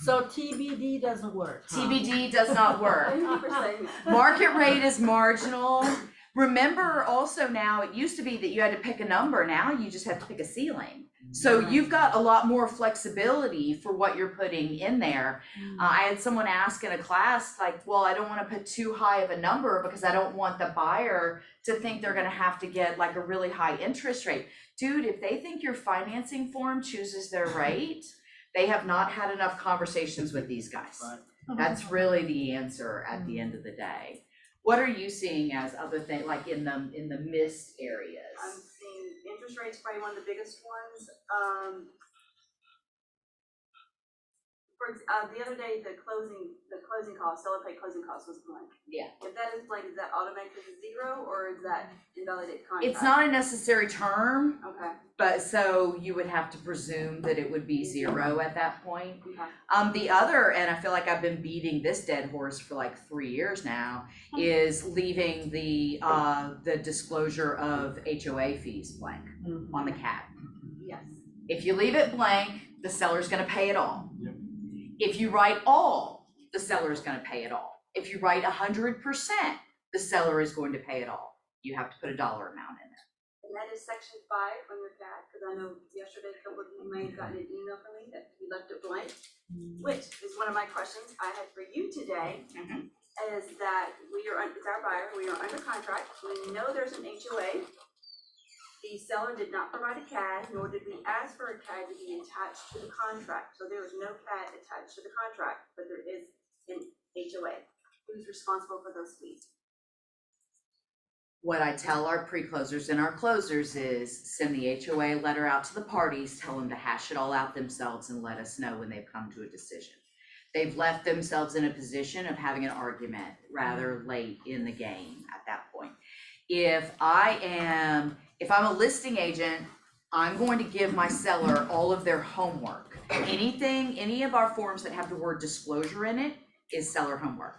So TBD doesn't work. TBD does not work. Thank you for saying that. Market rate is marginal. Remember also now, it used to be that you had to pick a number. Now you just have to pick a ceiling. So you've got a lot more flexibility for what you're putting in there. I had someone ask in a class, like, well, I don't want to put too high of a number because I don't want the buyer to think they're going to have to get like a really high interest rate. Dude, if they think your financing form chooses their rate, they have not had enough conversations with these guys. That's really the answer at the end of the day. What are you seeing as other things, like in the missed areas? I'm seeing interest rates probably one of the biggest ones. The other day, the closing cost, seller paid closing cost was blank. Yeah. If that is blank, is that automatically zero or is that invalidated contract? It's not a necessary term. Okay. But so you would have to presume that it would be zero at that point. Okay. The other, and I feel like I've been beating this dead horse for like 3 years now, is leaving the disclosure of HOA fees blank on the CAD. Yes. If you leave it blank, the seller's gonna pay it all. If you write all, the seller is gonna pay it all. If you write 100%, the seller is going to pay it all. You have to put a dollar amount in there. And that is section 5 on your CAD, because I know yesterday a couple of you may have gotten an email from me that you left it blank, which is one of my questions I had for you today, is that it's our buyer, we are under contract, we know there's an HOA. The seller did not provide a CAD, nor did we ask for a CAD to be attached to the contract. So there was no CAD attached to the contract, but there is an HOA. Who's responsible for those fees? What I tell our pre-closers and our closers is send the HOA letter out to the parties, tell them to hash it all out themselves and let us know when they've come to a decision. They've left themselves in a position of having an argument rather late in the game at that point. If I'm a listing agent, I'm going to give my seller all of their homework. Any of our forms that have the word disclosure in it is seller homework.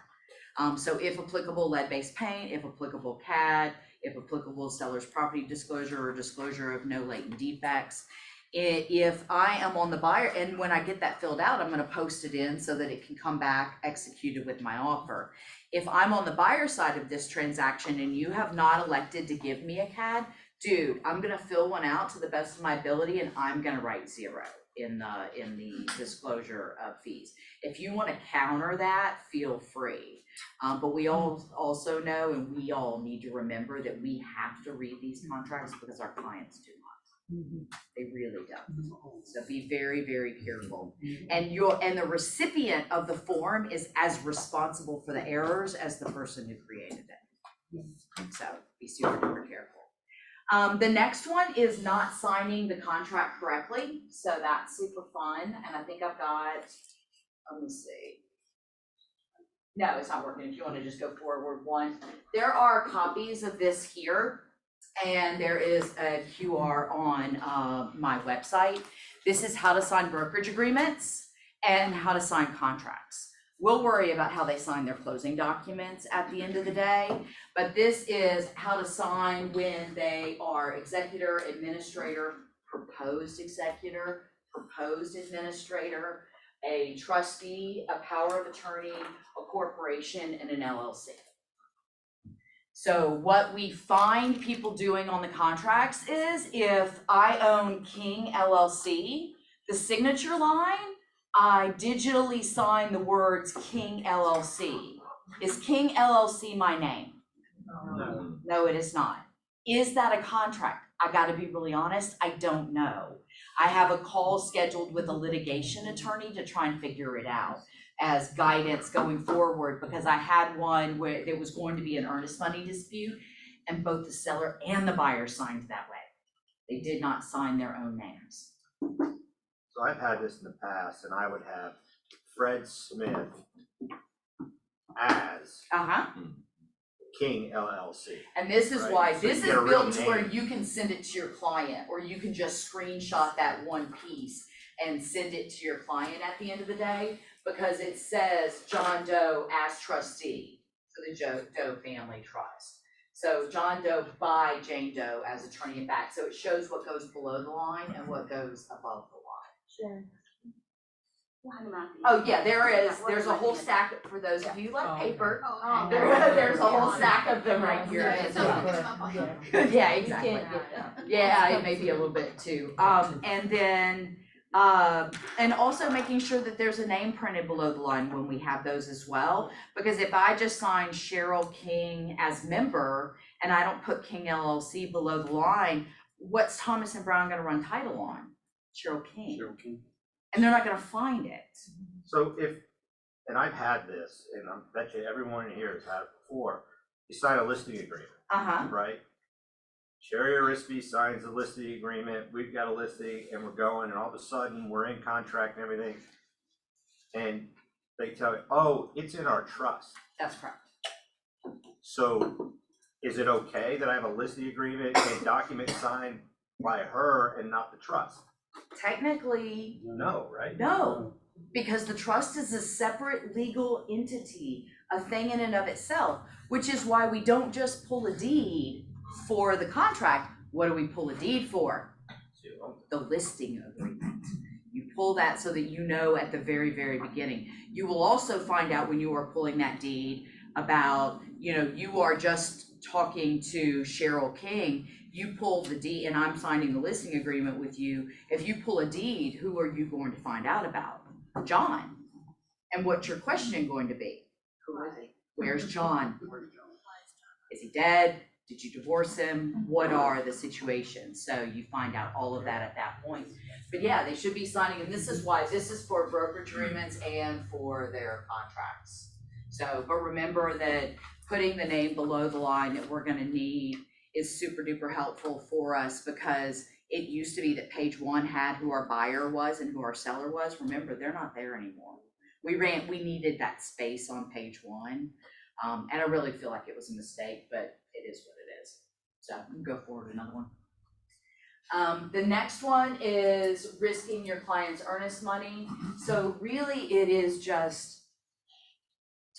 So if applicable, lead-based paint, if applicable CAD, if applicable seller's property disclosure or disclosure of no latent defects. If I am on the buyer, and when I get that filled out, I'm gonna post it in so that it can come back executed with my offer. If I'm on the buyer side of this transaction and you have not elected to give me a CAD, dude, I'm gonna fill one out to the best of my ability and I'm gonna write zero in the disclosure of fees. If you wanna counter that, feel free. But we all also know, and we all need to remember that we have to read these contracts because our clients do not. They really don't. So be very, very careful. And the recipient of the form is as responsible for the errors as the person who created it. So be super duper careful. The next one is not signing the contract correctly. So that's super fun. And I think I've got, let me see. No, it's not working. If you wanna just go forward one. There are copies of this here, and there is a QR on, my website. This is how to sign brokerage agreements and how to sign contracts. We'll worry about how they sign their closing documents at the end of the day, but this is how to sign when they are executor, administrator, proposed executor, proposed administrator, a trustee, a power of attorney, a corporation, and an LLC. So what we find people doing on the contracts is, if I own King LLC, the signature line, I digitally sign the words King LLC. Is King LLC my name? No. No, it is not. Is that a contract? I gotta be really honest, I don't know. I have a call scheduled with a litigation attorney to try and figure it out as guidance going forward, because I had one where there was going to be an earnest money dispute and both the seller and the buyer signed that way. They did not sign their own names. So I've had this in the past, and I would have Fred Smith as King LLC. And this is right? why, So this you is get a real built to where name. you can send it to your client, or you can just screenshot that one piece and send it to your client at the end of the day, because it says John Doe as trustee for the Doe Family Trust. So John Doe by Jane Doe as attorney in fact, so it shows what goes below the line and what goes above the line. Oh, yeah, there's a whole stack, for those of you like paper, there's a whole stack of them right here. Yeah, exactly. Yeah, it may be a little bit too. And then, and also making sure that there's a name printed below the line when we have those as well. Because if I just sign Cheryl King as member and I don't put King LLC below the line, what's Thomas and Brown gonna run title on? Cheryl King. And they're not gonna find it. So if, and I've had this, and I bet you everyone in here has had it before, you sign a listing agreement, right? Sherry Arisby signs a listing agreement, we've got a listing, and we're going, and all of a sudden, we're in contract and everything. And they tell you, oh, it's in our trust. That's correct. So is it okay that I have a listing agreement and document signed by her and not the trust? Technically, No, right? no, because the trust is a separate legal entity, a thing in and of itself, which is why we don't just pull a deed for the contract. What do we pull a deed for? The listing agreement. You pull that so that you know at the very, very beginning. You will also find out when you are pulling that deed about, you are just talking to Cheryl King, you pull the deed, and I'm signing the listing agreement with you. If you pull a deed, who are you going to find out about? John. And what's your question going to be? Who is he? Where's John? Is he dead? Did you divorce him? What are the situations? So you find out all of that at that point. But yeah, they should be signing, and this is why, this is for brokerage agreements and for their contracts. So, but remember that putting the name below the line that we're gonna need is super duper helpful for us, because it used to be that page one had who our buyer was and who our seller was. Remember, they're not there anymore. We needed that space on page one. And I really feel like it was a mistake, but it is what it is. So we can go forward with another one. The next one is risking your client's earnest money. So really it is just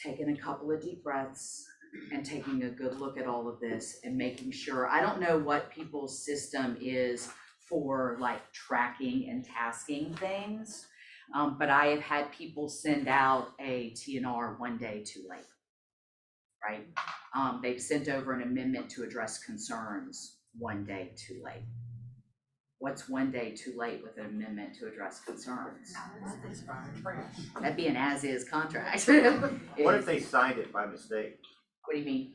taking a couple of deep breaths and taking a good look at all of this and making sure, I don't know what people's system is for like tracking and tasking things, but I have had people send out a TNR one day too late, right? They've sent over an amendment to address concerns one day too late. What's one day too late with an amendment to address concerns? That'd be an as-is contract. What if they signed it by mistake? What do you mean?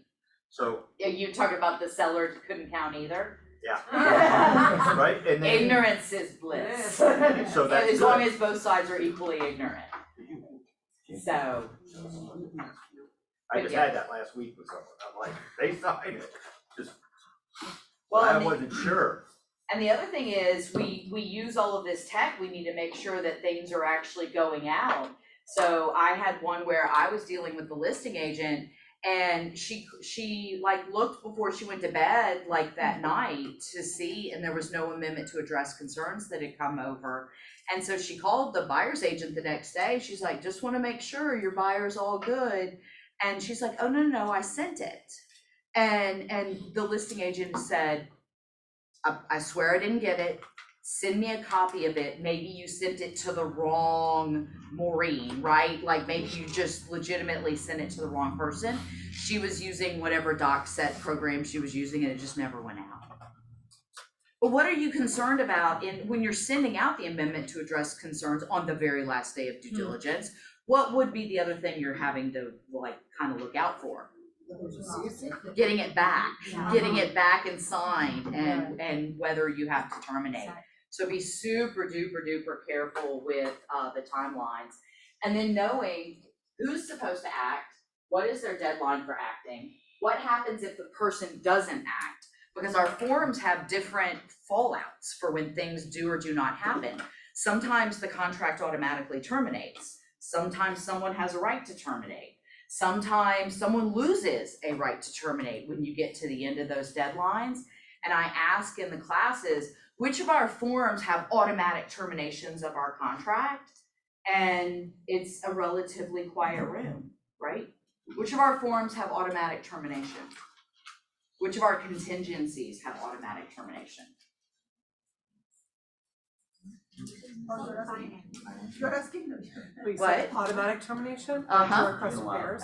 So, Yeah, you talking about the seller couldn't count either? yeah. Right, and then. Ignorance is bliss. So that's As long good. as both sides are equally ignorant. So, I just had that last week with someone, I'm like, they signed it, just, well, I and the- wasn't sure. And the other thing is, we use all of this tech, we need to make sure that things are actually going out. So I had one where I was dealing with the listing agent, and she like looked before she went to bed like that night to see, and there was no amendment to address concerns that had come over. And so she called the buyer's agent the next day. She's like, just want to make sure your buyer's all good. And she's like, oh, no, I sent it. And the listing agent said, I swear I didn't get it. Send me a copy of it. Maybe you sent it to the wrong Maureen, right? Like maybe you just legitimately sent it to the wrong person. She was using whatever DocSet program she was using, and it just never went out. But what are you concerned about when you're sending out the amendment to address concerns on the very last day of due diligence? What would be the other thing you're having to like kind of look out for? Getting it back and signed, and whether you have to terminate. So be super duper careful with the timelines, and then knowing who's supposed to act, what is their deadline for acting, what happens if the person doesn't act, because our forms have different fallouts for when things do or do not happen. Sometimes the contract automatically terminates. Sometimes someone has a right to terminate. Sometimes someone loses a right to terminate when you get to the end of those deadlines. And I ask in the classes, which of our forms have automatic terminations of our contract? And it's a relatively quiet room, right? Which of our forms have automatic termination? Which of our contingencies have automatic termination? You're asking them. What? Automatic termination? Uh-huh. Request repairs?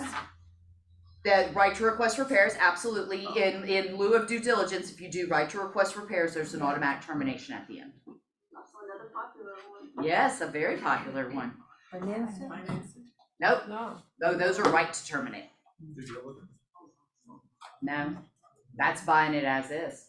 The right to request repairs, absolutely. In lieu of due diligence, if you do right to request repairs, there's an automatic termination at the end. That's another popular one. Yes, a very popular one. Financing? Nope. No. No, those are right to terminate. No, that's buying it as is.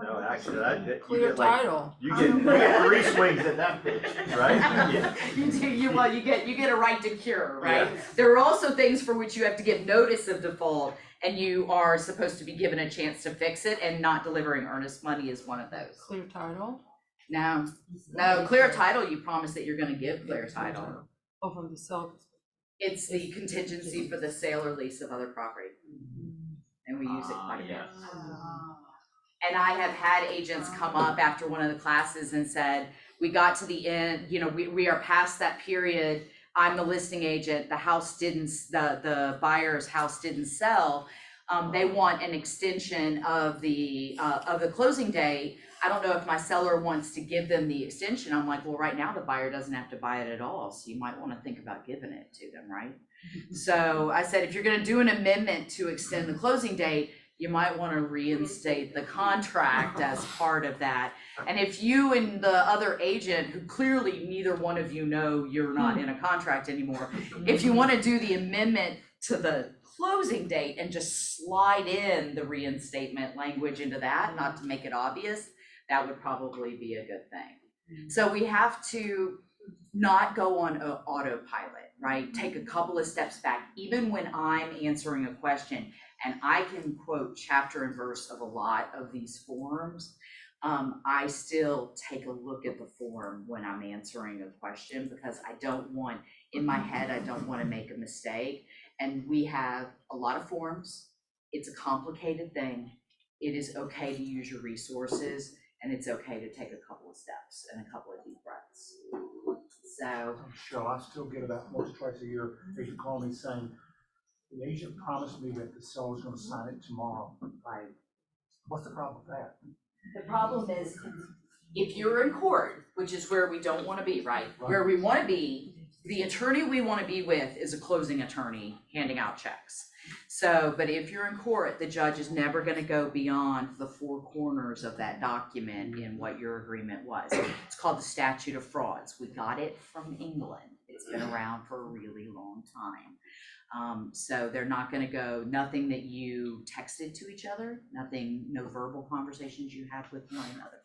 No, actually, you Clear get like, title. you get 3 swings at that pitch, right? Yeah. You do, you get a right to cure, right? Yeah. There are also things for which you have to give notice of default, and you are supposed to be given a chance to fix it, and not delivering earnest money is one of those. Clear title? No, clear title, you promise that you're gonna give clear title. Oh, from the seller. It's the contingency for the sale or lease of other property. And we use it quite a bit. And I have had agents come up after one of the classes and said, we got to the end, we are past that period. I'm the listing agent, the buyer's house didn't sell. They want an extension of the closing date. I don't know if my seller wants to give them the extension. I'm like, well, right now the buyer doesn't have to buy it at all. So you might want to think about giving it to them, right? So I said, if you're going to do an amendment to extend the closing date, you might want to reinstate the contract as part of that. And if you and the other agent, who clearly neither one of you know you're not in a contract anymore, if you want to do the amendment to the closing date and just slide in the reinstatement language into that, not to make it obvious, that would probably be a good thing. So we have to not go on autopilot, right? Take a couple of steps back, even when I'm answering a question, and I can quote chapter and verse of a lot of these forms. I still take a look at the form when I'm answering a question, because I don't want, in my head, I don't want to make a mistake. And we have a lot of forms. It's a complicated thing. It is okay to use your resources, and it's okay to take a couple of steps and a couple of deep breaths. So, Cheryl, I still get about once or twice a year, agent call me saying, the agent promised me that the seller's gonna sign it tomorrow. Right. What's the problem with that? the problem is, if you're in court, which is where we don't want to be, right? Where we want to be, the attorney we want to be with is a closing attorney handing out checks. So, but if you're in court, the judge is never going to go beyond the 4 corners of that document in what your agreement was. It's called the statute of frauds. We got it from England. It's been around for a really long time. So they're not going to go, nothing that you texted to each other, no verbal conversations you had with one another.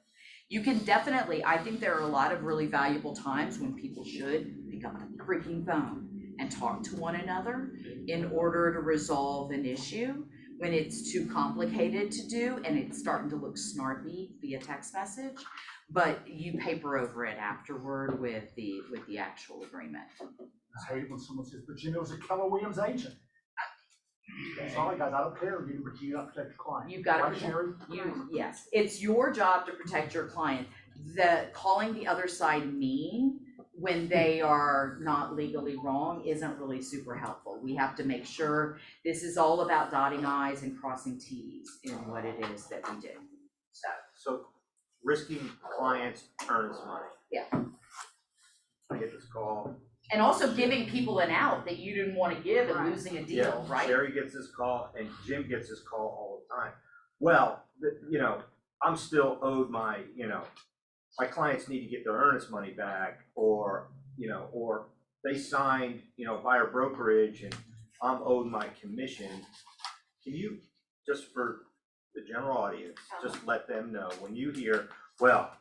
You can definitely, I think there are a lot of really valuable times when people should pick up the freaking phone and talk to one another in order to resolve an issue. when it's too complicated to do and it's starting to look snarky via text message. But you paper over it afterward with the actual agreement. I hate it when someone says, but Jimmy was a Keller Williams agent. Sorry, guys, I don't care, you gotta protect your client. You've got to Right, Sherry? yes, it's your job to protect your client. Calling the other side mean when they are not legally wrong isn't really super helpful. We have to make sure this is all about dotting i's and crossing t's in what it is that we do. So risking clients' earnest money. Yeah. I get this call. And also giving people an out that you didn't want to give and losing a deal, right? Sherry gets this call and Jim gets this call all the time. Well, I'm still owed my clients need to get their earnest money back, or they signed, buyer brokerage and I'm owed my commission. Can you, just for the general audience, just let them know when you hear, well,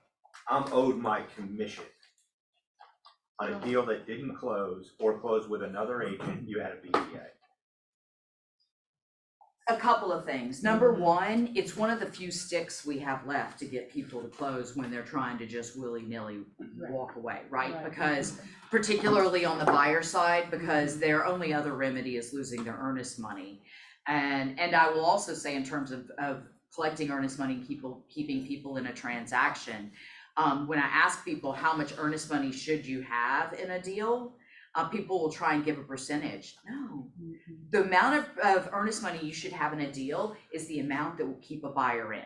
I'm owed my commission on a deal that didn't close or closed with another agent, you had a BPA? A couple of things. Number one, it's one of the few sticks we have left to get people to close when they're trying to just willy-nilly walk away, right? Because particularly on the buyer side, because their only other remedy is losing their earnest money. And I will also say, in terms of collecting earnest money, keeping people in a transaction, when I ask people how much earnest money should you have in a deal, people will try and give a percentage. No, the amount of earnest money you should have in a deal is the amount that will keep a buyer in.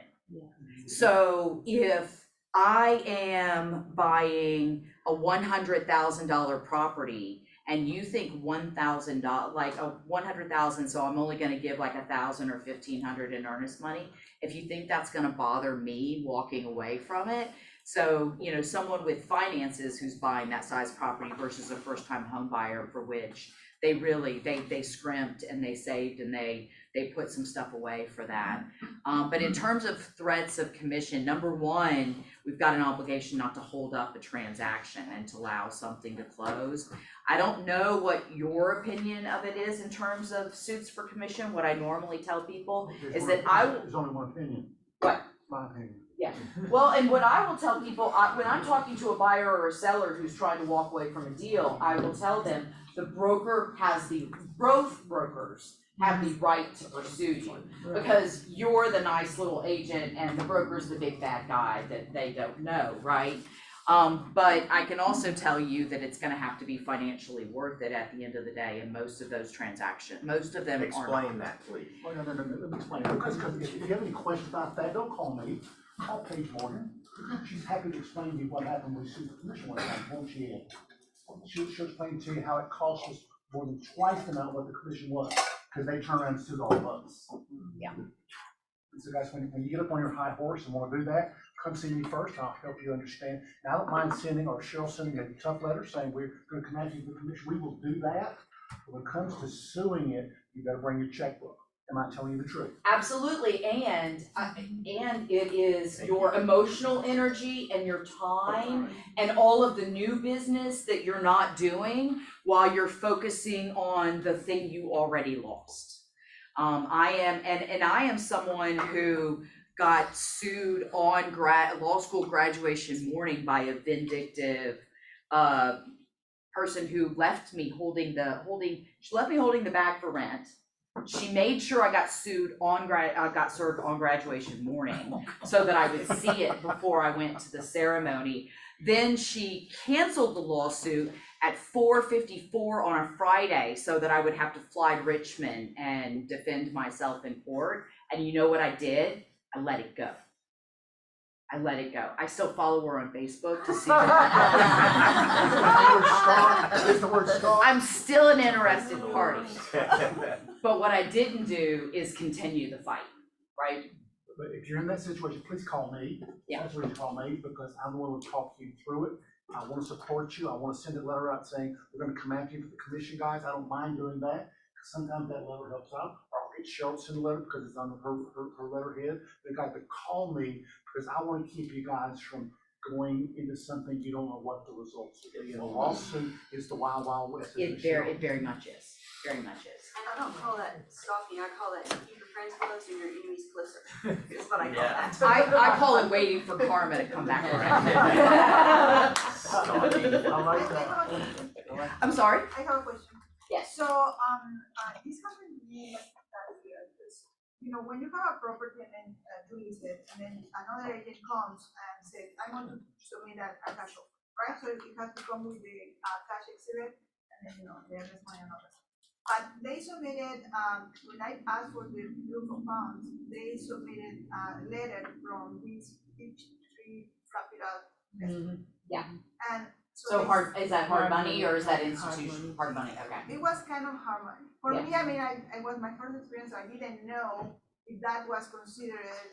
So if I am buying a $100,000 property and you think $1,000, like a $100,000, so I'm only gonna give like $1,000 or $1,500 in earnest money, if you think that's gonna bother me walking away from it, so, someone with finances who's buying that size property versus a first-time home buyer for which they really, they scrimped and they saved and they put some stuff away for that. But in terms of threats of commission, number one, we've got an obligation not to hold up a transaction and to allow something to close. I don't know what your opinion of it is in terms of suits for commission. What I normally tell people is that There's only one opinion. What? My opinion. Yeah, well, and what I will tell people, when I'm talking to a buyer or a seller who's trying to walk away from a deal, I will tell them both brokers have the right to pursue you. Because you're the nice little agent and the broker's the big bad guy that they don't know, right? But I can also tell you that it's gonna have to be financially worth it at the end of the day, and most of those transactions, most of them are not. Explain that, please. Oh, no, let me explain it. Because if you have any questions about that, don't call me. Call Paige Morgan. She's happy to explain to you what happened with suit commission one time, won't she? She'll explain to you how it cost us more than twice the amount of what the commission was, because they turn around and sued all of us. Yeah. And so guys, when you get up on your high horse and want to do that, come see me first, I'll help you understand. Now, I don't mind sending, or Cheryl sending a tough letter saying we're going to come after you for the commission. We will do that. But when it comes to suing it, you better bring your checkbook. Am I telling you the truth? Absolutely, and it is your emotional energy and your time and all of the new business that you're not doing while you're focusing on the thing you already lost. I am someone who got sued on law school graduation morning by a vindictive person who left me holding the bag for rent. She made sure I got served on graduation morning so that I would see it before I went to the ceremony. Then she canceled the lawsuit at 4:54 on a Friday so that I would have to fly to Richmond and defend myself in court. And you know what I did? I let it go. I still follow her on Facebook to see. Is the word star? I'm still an interested party. But what I didn't do is continue the fight, right? But if you're in that situation, please call me. Yeah. That's what you call me, because I'm the one who will talk you through it. I want to support you. I want to send a letter out saying, we're going to come after you for the commission, guys. I don't mind doing that, because sometimes that letter helps out. Or I'll get Cheryl to send a letter because it's on her letterhead. They got to call me because I want to keep you guys from going into something you don't know what the results will be. And a lawsuit is the wild, wild west. It very much is. very much is. And I don't call that stalking, I call that keep your friends close and your enemies closer. Is what I call Yeah. that. I call it waiting for karma to come back around. I like that. I'm sorry? I have a question. Yes. So, this happened to me last year, because, you know, when you have a property and then you list it, and then another agent comes and says, I want to submit a cash offer, right? So it has to come with the cash exhibit, and then, you know, there's money and all that. But they submitted, when I asked for the proof of funds, they submitted a letter from this Peachtree Capital. Yeah. And So they- hard, is that hard money or is that institution, hard money, okay. It was kind of hard money. For Yeah. me, I mean, I was my first experience, so I didn't know if that was considered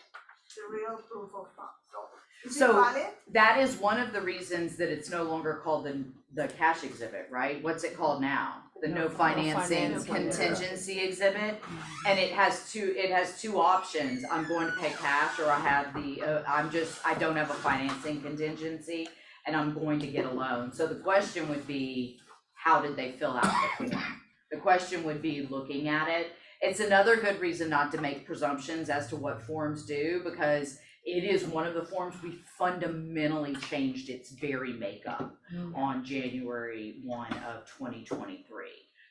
the real proof of funds. So is it So valid? that is one of the reasons that it's no longer called the cash exhibit, right? What's it called now? The no financing contingency exhibit. And it has two options. I'm going to pay cash, or I have I don't have a financing contingency and I'm going to get a loan. So the question would be, how did they fill out the form? The question would be looking at it. It's another good reason not to make presumptions as to what forms do, because it is one of the forms we fundamentally changed its very makeup on January 1 of 2023.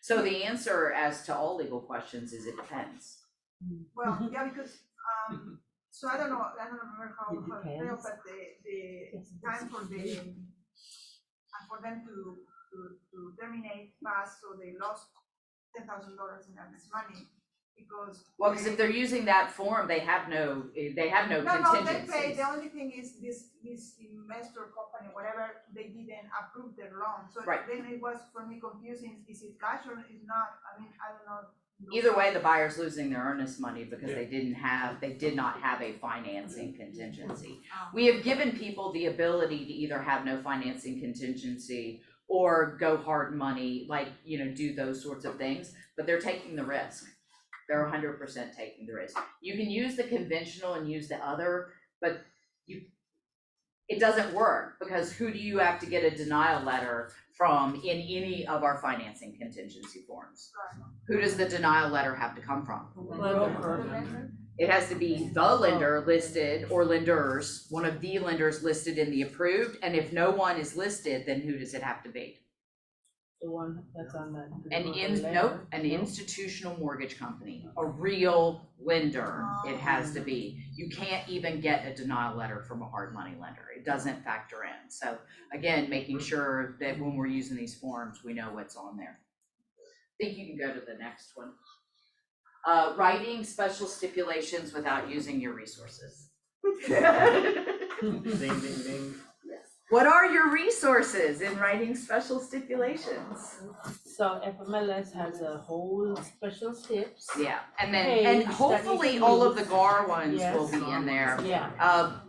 So the answer as to all legal questions is it depends. Well, yeah, because, so I don't remember how it failed, but the time for them to terminate passed, so they lost $10,000 in earnest money. Because if they're using that form, they have no contingency. No, they pay, the only thing is this investor company, whatever, they didn't approve their loan. So Right. then it was for me confusing, is it cash or is not? I mean, I don't know. Either way, the buyer's losing their earnest money because they did not have a financing contingency. We have given people the ability to either have no financing contingency or go hard money, do those sorts of things, but they're taking the risk. They're 100% taking the risk. You can use the conventional and use the other, but it doesn't work, because who do you have to get a denial letter from in any of our financing contingency forms? Who does the denial letter have to come from? It has to be the lender listed, or lenders, one of the lenders listed in the approved, and if no one is listed, then who does it have to be? The one that's on the. An institutional mortgage company, a real lender, it has to be. You can't even get a denial letter from a hard money lender. It doesn't factor in. So again, making sure that when we're using these forms, we know what's on there. I think you can go to the next one. Writing special stipulations without using your resources. Ding, ding, ding. What are your resources in writing special stipulations? So FMLS has a whole special tips. Yeah, and page then that you hopefully can all of use. the GAR ones Yes. will be in there. Yeah. I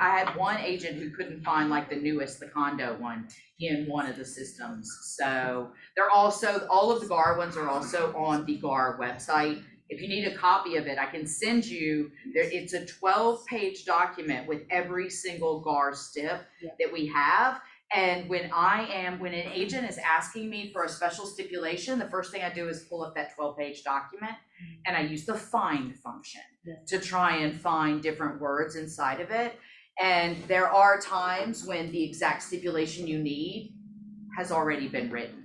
had one agent who couldn't find the newest, the condo one in one of the systems. So they're also, all of the GAR ones are also on the GAR website. If you need a copy of it, I can send you, it's a 12-page document with every single GAR stip that we have. And when an agent is asking me for a special stipulation, the first thing I do is pull up that 12-page document, and I use the find function to try and find different words inside of it. And there are times when the exact stipulation you need has already been written.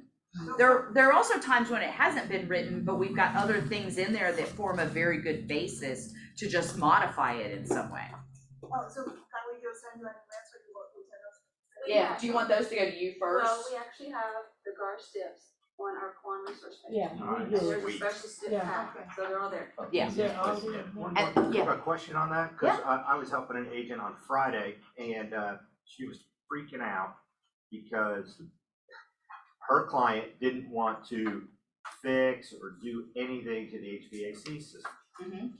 There are also times when it hasn't been written, but we've got other things in there that form a very good basis to just modify it in some way. Oh, so can we just send you an email so you will send us? Yeah, do you want those to go to you first? Well, we actually have the GAR steps on our Quan resource page. Yeah, we And do. there's a Sweet. special step Yeah. pack, so they're all there. Yeah. One And- more, I yeah. have a question on that, because I was helping an agent on Friday, and she was freaking out because her client didn't want to fix or do anything to the HVAC system. Mhm.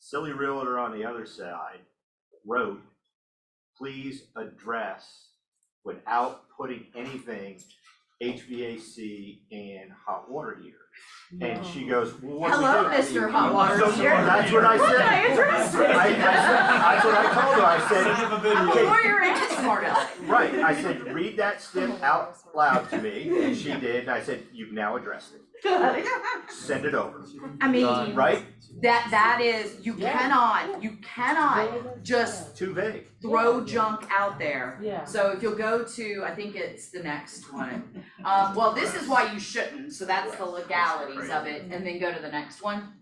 Silly realtor on the other side wrote, please address without putting anything HVAC and hot water heaters. And she goes, well, what do we do? Hello, Mr. Hot Water. So that's what I said. I addressed it. That's what I told her, I said. I'm a lawyer and a smart aleck. Right, I said, read that stip out loud to me, and she did, and I said, you've now addressed it. Send it over. I mean, right? That is, you cannot just too vague. Throw junk out there. Yeah. So if you'll go to, I think it's the next one. Well, this is why you shouldn't, so that's the legalities of it, and then go to the next one.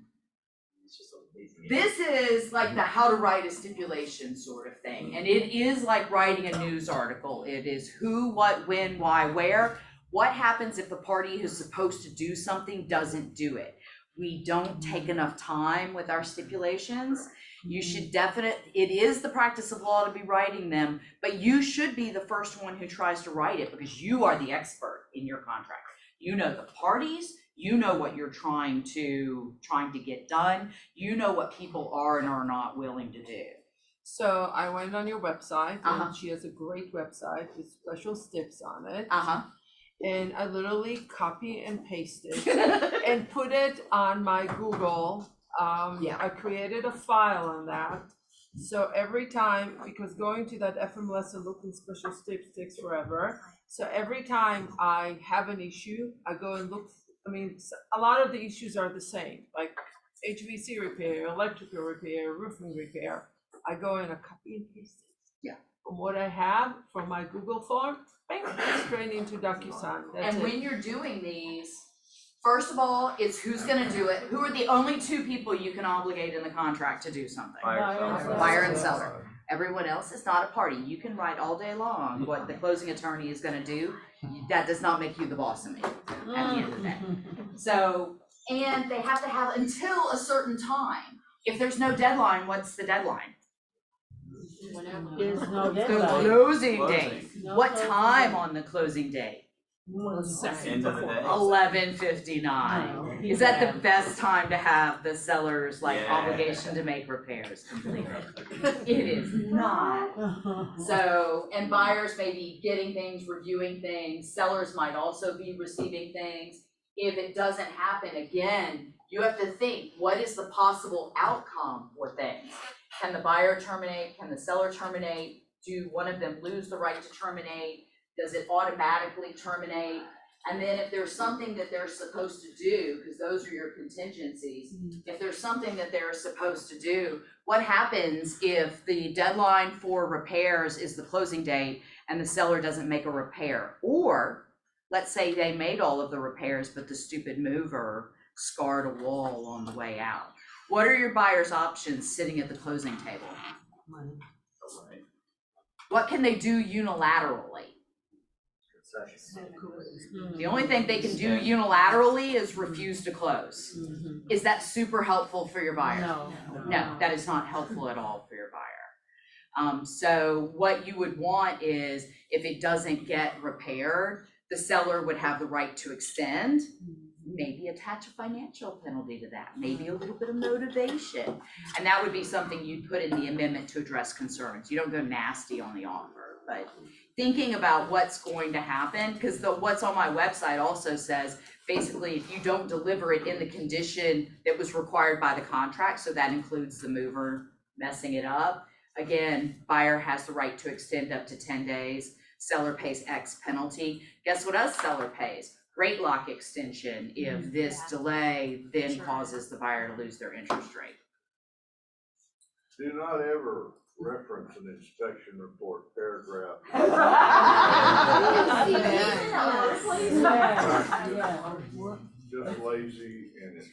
This is like the how to write a stipulation sort of thing, and it is like writing a news article. It is who, what, when, why, where. What happens if the party who's supposed to do something doesn't do it? We don't take enough time with our stipulations. You should it is the practice of law to be writing them, but you should be the first one who tries to write it because you are the expert in your contract. You know the parties, you know what you're trying to get done, you know what people are and are not willing to do. So I went on your website and she has a great website with special stips on it. And I literally copy and pasted and put it on my Google. I created a file on that. So every time, because going to that FMLS and looking special stips takes forever. So every time I have an issue, I go and look. I mean, a lot of the issues are the same, like HVAC repair, electrical repair, roofing repair. I go and I copy and paste it. Yeah. From what I have from my Google form, bang, straight into DocuSign. That's And it. when you're doing these, first of all, it's who's gonna do it. Who are the only two people you can obligate in the contract to do something? Buyer and seller. Everyone else is not a party. You can write all day long what the closing attorney is gonna do. That does not make you the boss of me at the end of the day. So, and they have to have until a certain time. If there's no deadline, what's the deadline? There's no The deadline. closing date. No What closing time date. on the closing date? 1 second End of the before. day. 11:59. Is that the best time to have the seller's obligation to make repairs completed? It is not. So, and buyers may be getting things, reviewing things, sellers might also be receiving things. If it doesn't happen again, you have to think, what is the possible outcome for things? Can the buyer terminate? Can the seller terminate? Do one of them lose the right to terminate? Does it automatically terminate? And then if there's something that they're supposed to do, because those are your contingencies, if there's something that they're supposed to do, what happens if the deadline for repairs is the closing date and the seller doesn't make a repair? Or let's say they made all of the repairs, but the stupid mover scarred a wall on the way out. What are your buyer's options sitting at the closing table? What can they do unilaterally? The only thing they can do unilaterally is refuse to close. Is that super helpful for your buyer? No, that is not helpful at all for your buyer. So what you would want is if it doesn't get repaired, the seller would have the right to extend, maybe attach a financial penalty to that, maybe a little bit of motivation. And that would be something you'd put in the amendment to address concerns. You don't go nasty on the offer, but thinking about what's going to happen, because what's on my website also says, basically, if you don't deliver it in the condition that was required by the contract, so that includes the mover messing it up, again, buyer has the right to extend up to 10 days, seller pays X penalty. Guess what else seller pays? Rate lock extension if this delay then causes the buyer to lose their interest rate. Do not ever reference an inspection report paragraph. Just lazy and it's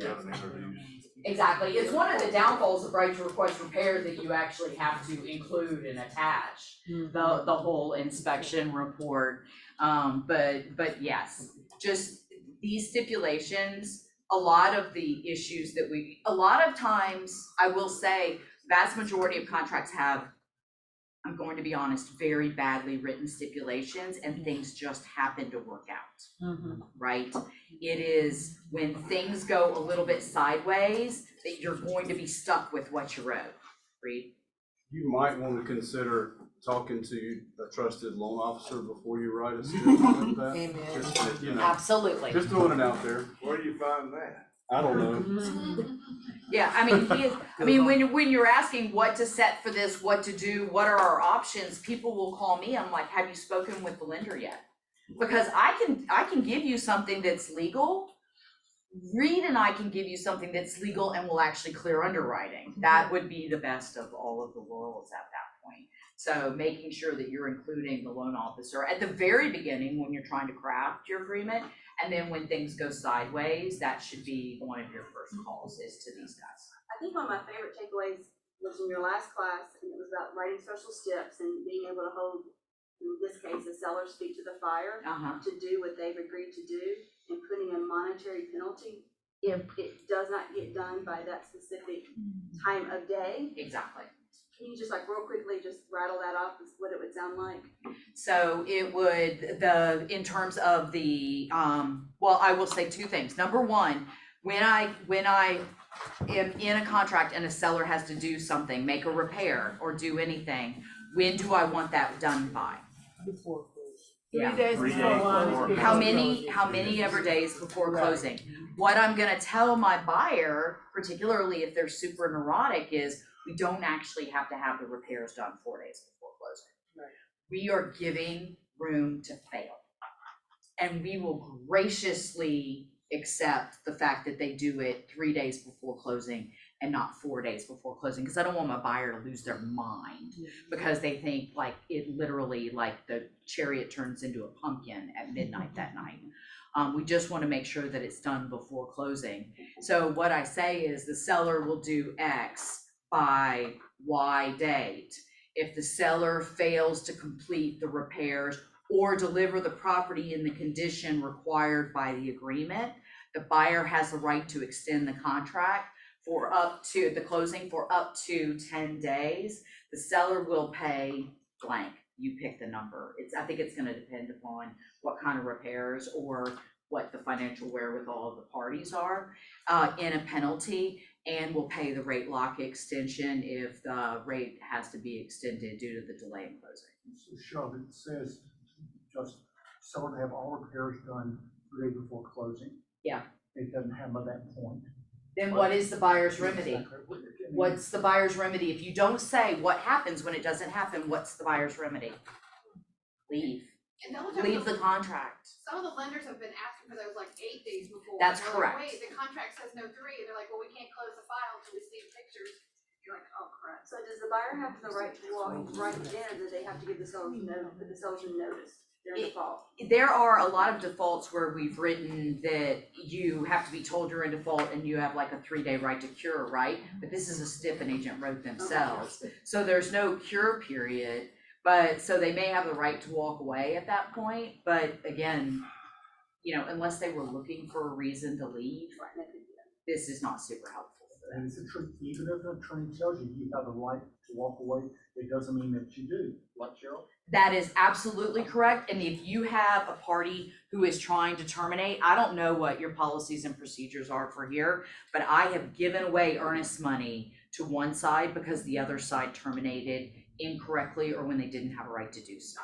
got an introduce. Exactly, it's one of the downfalls of right to request repair that you actually have to include and attach the whole inspection report. But yes, just these stipulations, a lot of the issues that a lot of times, I will say, vast majority of contracts have, I'm going to be honest, very badly written stipulations and things just happen to work out, right? It is when things go a little bit sideways that you're going to be stuck with what you wrote, Reed. you might want to consider talking to a trusted loan officer before you write a stip like that. Amen. Just to, you know, Absolutely. just throwing it out there. Where do you find that? I don't know. Yeah, I mean, when you're asking what to set for this, what to do, what are our options, people will call me, I'm like, have you spoken with the lender yet? Because I can give you something that's legal. Reed and I can give you something that's legal and will actually clear underwriting. That would be the best of all of the worlds at that point. So making sure that you're including the loan officer at the very beginning when you're trying to craft your agreement, and then when things go sideways, that should be one of your first calls is to these guys. I think one of my favorite takeaways was in your last class, and it was about writing special steps and being able to hold, in this case, the seller's feet to the fire to do what they've agreed to do, and putting a monetary penalty if it does not get done by that specific time of day. Exactly. Can you just like real quickly just rattle that off, is what it would sound like? So it would, in terms of the, well, I will say two things. Number one, when I am in a contract and a seller has to do something, make a repair or do anything, when do I want that done by? Before. Yeah. 3 days before. How many ever days before closing? What I'm gonna tell my buyer, particularly if they're super neurotic, is we don't actually have to have the repairs done 4 days before closing. Right. We are giving room to fail. And we will graciously accept the fact that they do it 3 days before closing and not 4 days before closing, because I don't want my buyer to lose their mind because they think like it literally, like the chariot turns into a pumpkin at midnight that night. We just want to make sure that it's done before closing. So what I say is the seller will do X by Y date. If the seller fails to complete the repairs or deliver the property in the condition required by the agreement, the buyer has the right to extend the contract for up to the closing for up to 10 days. The seller will pay blank. You pick the number. I think it's going to depend upon what kind of repairs or what the financial wherewithal of the parties are in a penalty, and will pay the rate lock extension if the rate has to be extended due to the delay in closing. So Cheryl, it says just seller to have all repairs done 3 days before closing. Yeah. It doesn't have at that point. Then what is the buyer's remedy? What's the buyer's remedy? If you don't say what happens when it doesn't happen, what's the buyer's remedy? Leave. And those Leave the contract. Some of the lenders have been asking for those like 8 days before. That's They're correct. Like, wait, the contract says no 3. They're like, well, we can't close the file until we see pictures. You're like, oh crap. So does the buyer have the right to walk right in, or do they have to give the sellers put the sellers in notice during default? There are a lot of defaults where we've written that you have to be told you're in default and you have like a 3-day right to cure, right? But this is a stip an agent wrote themselves. So there's no cure period, but so they may have the right to walk away at that point. But again, you know, unless they were looking for a reason to leave, this is not super helpful. And it's a truth, even if the attorney tells you you have the right to walk away, it doesn't mean that you do. What, Cheryl? That is absolutely correct. And if you have a party who is trying to terminate, I don't know what your policies and procedures are for here, but I have given away earnest money to one side because the other side terminated incorrectly or when they didn't have a right to do so.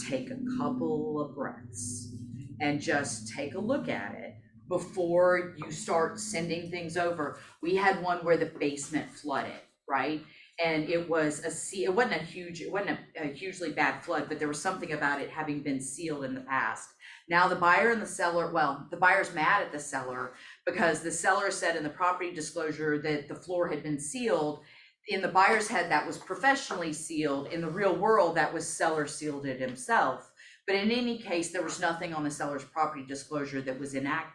Take a couple of breaths and just take a look at it before you start sending things over. We had one where the basement flooded, right? And it was it wasn't a hugely bad flood, but there was something about it having been sealed in the past. Now the buyer and the seller, well, the buyer's mad at the seller because the seller said in the property disclosure that the floor had been sealed. In the buyer's head, that was professionally sealed. In the real world, that was seller sealed it himself. But in any case, there was nothing on the seller's property disclosure that was inaccurate.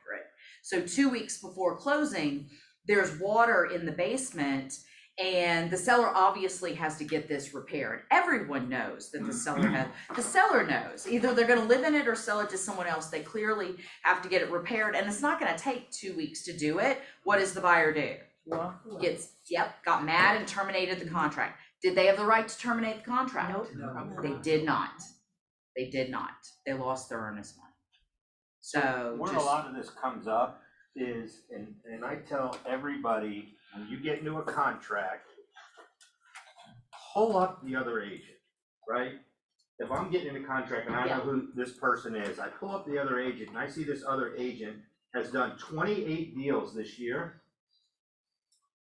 So 2 weeks before closing, there's water in the basement and the seller obviously has to get this repaired. Everyone knows that the seller knows. Either they're gonna live in it or sell it to someone else. They clearly have to get it repaired and it's not gonna take 2 weeks to do it. What does the buyer do? Got mad and terminated the contract. Did they have the right to terminate the contract? Nope. No. They did not. They did not. They lost their earnest money. So where a lot of this comes up is, and I tell everybody, when you get into a contract, pull up the other agent, right? If I'm getting in a contract and I know who this person is, I pull up the other agent and I see this other agent has done 28 deals this year.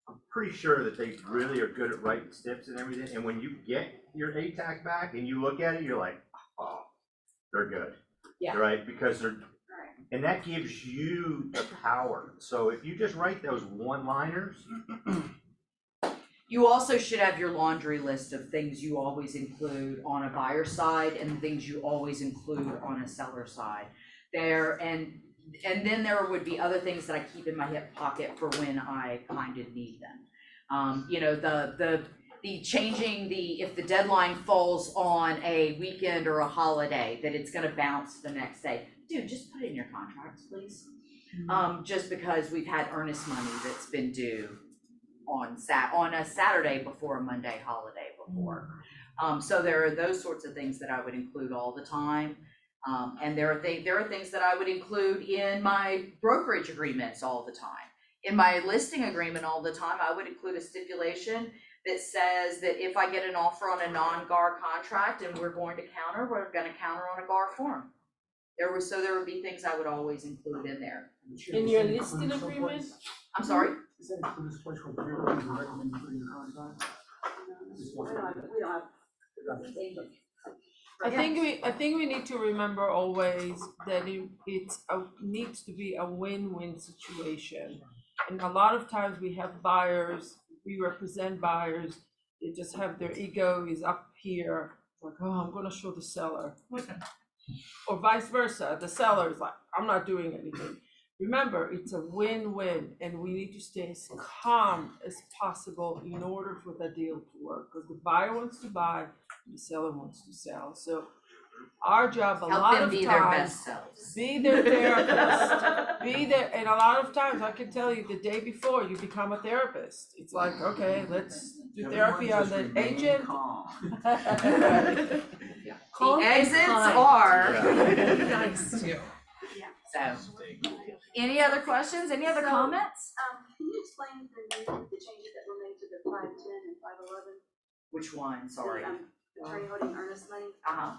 I'm pretty sure that they really are good at writing stips and everything, and when you get your ATAC back and you look at it, you're like, oh, they're good. Yeah. Right, because they're, and that gives you the power. So if you just write those one-liners. You also should have your laundry list of things you always include on a buyer side and things you always include on a seller side. And then there would be other things that I keep in my hip pocket for when I kind of need them. You know, the changing if the deadline falls on a weekend or a holiday, that it's gonna bounce the next day. Dude, just put it in your contracts, please. Just because we've had earnest money that's been due on a Saturday before a Monday holiday before. So there are those sorts of things that I would include all the time. And there are things that I would include in my brokerage agreements all the time. In my listing agreement all the time, I would include a stipulation that says that if I get an offer on a non-GAR contract and we're going to counter, we're gonna counter on a GAR form. There would be things I would always include in there. In your listing agreement? I'm sorry? Is that in this place where you're recommending you put in your contract? We don't have. I think we need to remember always that it needs to be a win-win situation. And a lot of times we have buyers, we represent buyers, they just have their ego is up here, like, oh, I'm gonna show the seller. Or vice versa, the seller is like, I'm not doing anything. Remember, it's a win-win, and we need to stay as calm as possible in order for the deal to work, because the buyer wants to buy, and the seller wants to sell. So our job a lot of times. Help them be their best selves. Be their therapist, be there, and a lot of times, I can tell you, the day before, you become a therapist. It's like, okay, let's do therapy on the agent. The exits are nice too. So, any other questions, any other comments? Can you explain the changes that were made to the 510 and 511? Which one, sorry? The attorney holding earnest money. About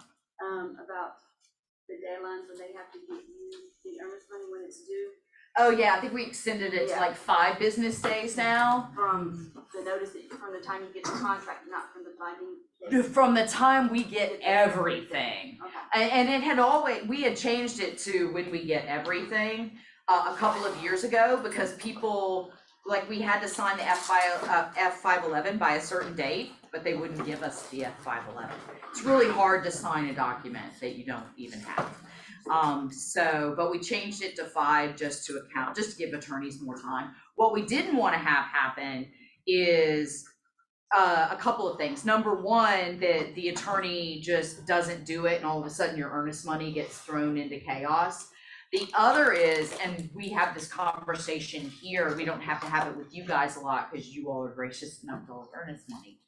the deadlines when they have to give you the earnest money when it's due. Oh yeah, I think we extended it to like 5 business days now. From the notice from the time you get the contract, not from the binding date. From the time we get everything. Okay. And we had changed it to when we get everything a couple of years ago, because people, like, we had to sign the F511 by a certain date, but they wouldn't give us the F511. It's really hard to sign a document that you don't even have. But we changed it to 5 just to give attorneys more time. What we didn't want to have happen is a couple of things. Number one, that the attorney just doesn't do it and all of a sudden your earnest money gets thrown into chaos. The other is, and we have this conversation here, we don't have to have it with you guys a lot because you all are gracious enough to hold earnest money.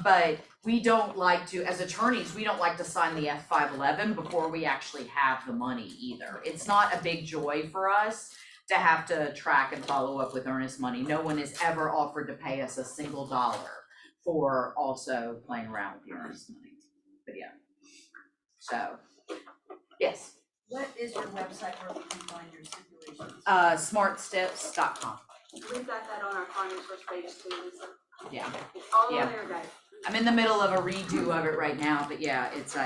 But we don't like to, as attorneys, we don't like to sign the F511 before we actually have the money either. It's not a big joy for us to have to track and follow up with earnest money. No one has ever offered to pay us a single dollar for also playing around with the earnest money. But yeah, so, yes. What is your website where we can find your stipulations? Smartsteps.com. We've got that on our client resource page too, Lisa. Yeah. It's all Yeah. on there, guys. I'm in the middle of a redo of it right now, but yeah, it's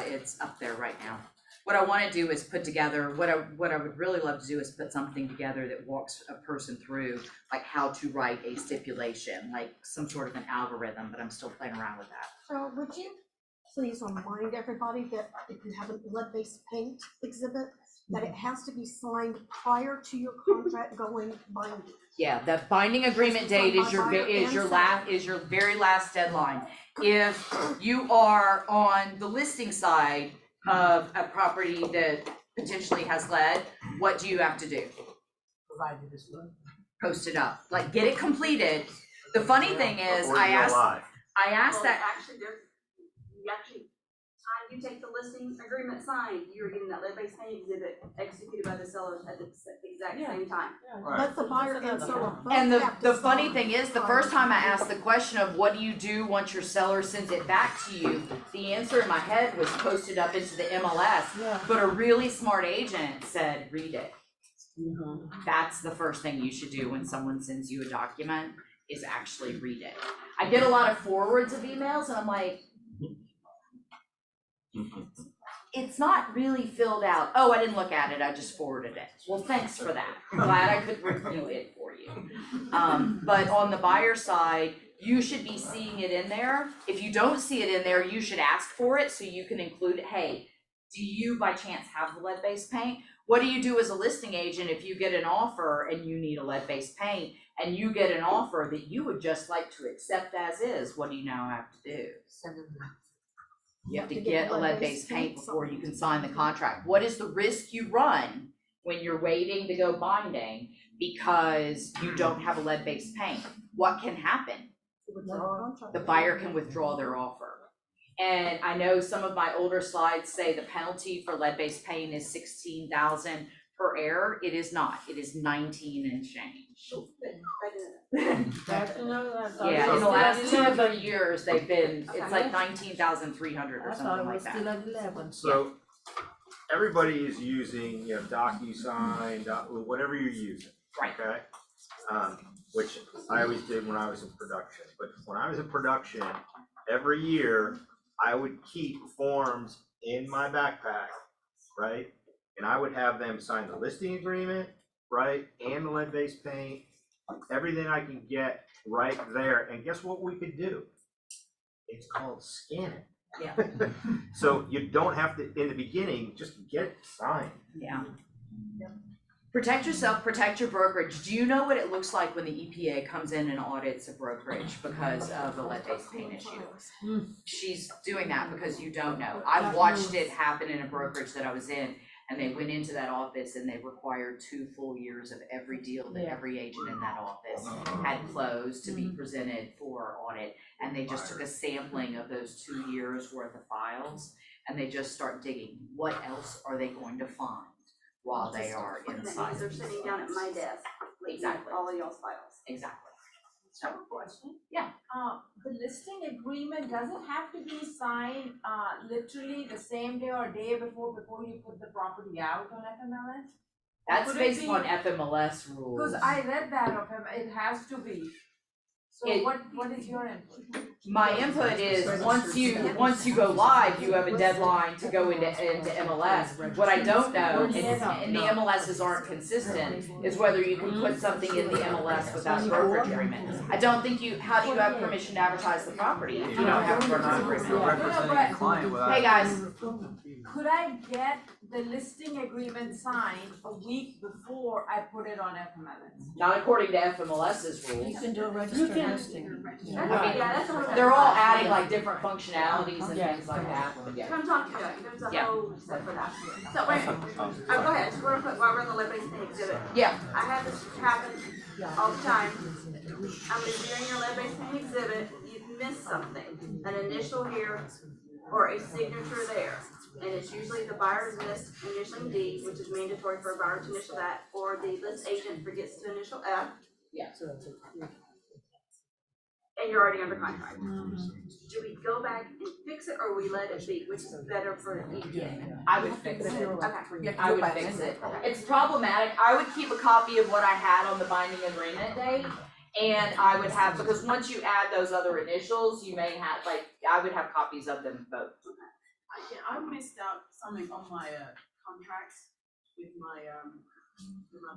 up there right now. What I want to do is put together, what I would really love to do is put something together that walks a person through, like how to write a stipulation, like some sort of an algorithm, but I'm still playing around with that. So would you please remind everybody that if you have a lead-based paint exhibit, that it has to be signed prior to your contract going binding? Yeah, the binding agreement date is your very last deadline. If you are on the listing side of a property that potentially has lead, what do you have to do? Provided this one. Post it up, like get it completed. The funny thing is, I asked Well, that. actually, you actually time you take the listing agreement signed, you're getting that lead-based paint exhibit executed by the seller at the exact same time. But the buyer and seller both And have to the funny sign. thing is, the first time I asked the question of what do you do once your seller sends it back to you, the answer in my head was posted up into the MLS, but a really smart agent said, read it. That's the first thing you should do when someone sends you a document, is actually read it. I get a lot of forwards of emails and I'm like, it's not really filled out. Oh, I didn't look at it, I just forwarded it. Well, thanks for that. Glad I could review it for you. But on the buyer side, you should be seeing it in there. If you don't see it in there, you should ask for it so you can include, hey, do you by chance have the lead-based paint? What do you do as a listing agent if you get an offer and you need a lead-based paint and you get an offer that you would just like to accept as is? What do you now have to do? You have to get a lead-based paint before you can sign the contract. What is the risk you run when you're waiting to go binding because you don't have a lead-based paint? What can happen? The buyer can withdraw their offer. And I know some of my older slides say the penalty for lead-based paint is 16,000 per error. It is not. It is 19 and change. Yeah, in the last 2 or 3 years, they've been, it's like 19,300 or something like that. So everybody is using, DocuSign, whatever you're using. Right. Okay? Which I always did when I was in production. But when I was in production, every year I would keep forms in my backpack, right? And I would have them sign the listing agreement, right? And the lead-based paint, everything I can get right there. And guess what we could do? It's called scan it. Yeah. So you don't have to, in the beginning, just get it signed. Yeah. Protect yourself, protect your brokerage. Do you know what it looks like when the EPA comes in and audits a brokerage because of the lead-based paint issue? She's doing that because you don't know. I watched it happen in a brokerage that I was in, and they went into that office and they required 2 full years of every deal that every agent in that office had closed to be presented for audit. And they just took a sampling of those 2 years worth of files and they just start digging. What else are they going to find while they are inside? They're sitting down at my desk, Exactly. all of y'all's files. Exactly. I have a question. Yeah. The listing agreement, does it have to be signed, literally the same day or day before you put the property out on FMLS? That's Could it based be- on FMLS rules. Because I read that of him, it has to be. So It- what is your input? My input is, once you go live, you have a deadline to go into MLS. What I don't know, and the MLSs aren't consistent, is whether you can put something in the MLS without a brokerage agreement. I don't think how do you have permission to advertise the property if you don't have a brokerage agreement? You're representing a client without. Hey, guys. Could I get the listing agreement signed a week before I put it on FMLS? Not according to FMLS's rules. You can do a registered listing. They're all adding like different functionalities and things like that. Yeah. Come talk to Jody, there's a Yeah. whole step for that. So wait, go ahead, just real quick, while we're on the lead-based paint exhibit. Yeah. I have this happen all the time. I'm reviewing your lead-based paint exhibit, you've missed something, an initial here or a signature there. And it's usually the buyer's missed initialing D, which is mandatory for a buyer to initial that, or the list agent forgets to initial F. Yeah. And you're already under contract. Do we go back and fix it, or we let it be, which is better for the EPA? I would fix it. Okay. I would fix it. It's problematic. I would keep a copy of what I had on the binding agreement date. And I would have, because once you add those other initials, you may have, I would have copies of them both. I missed out something on my contracts with my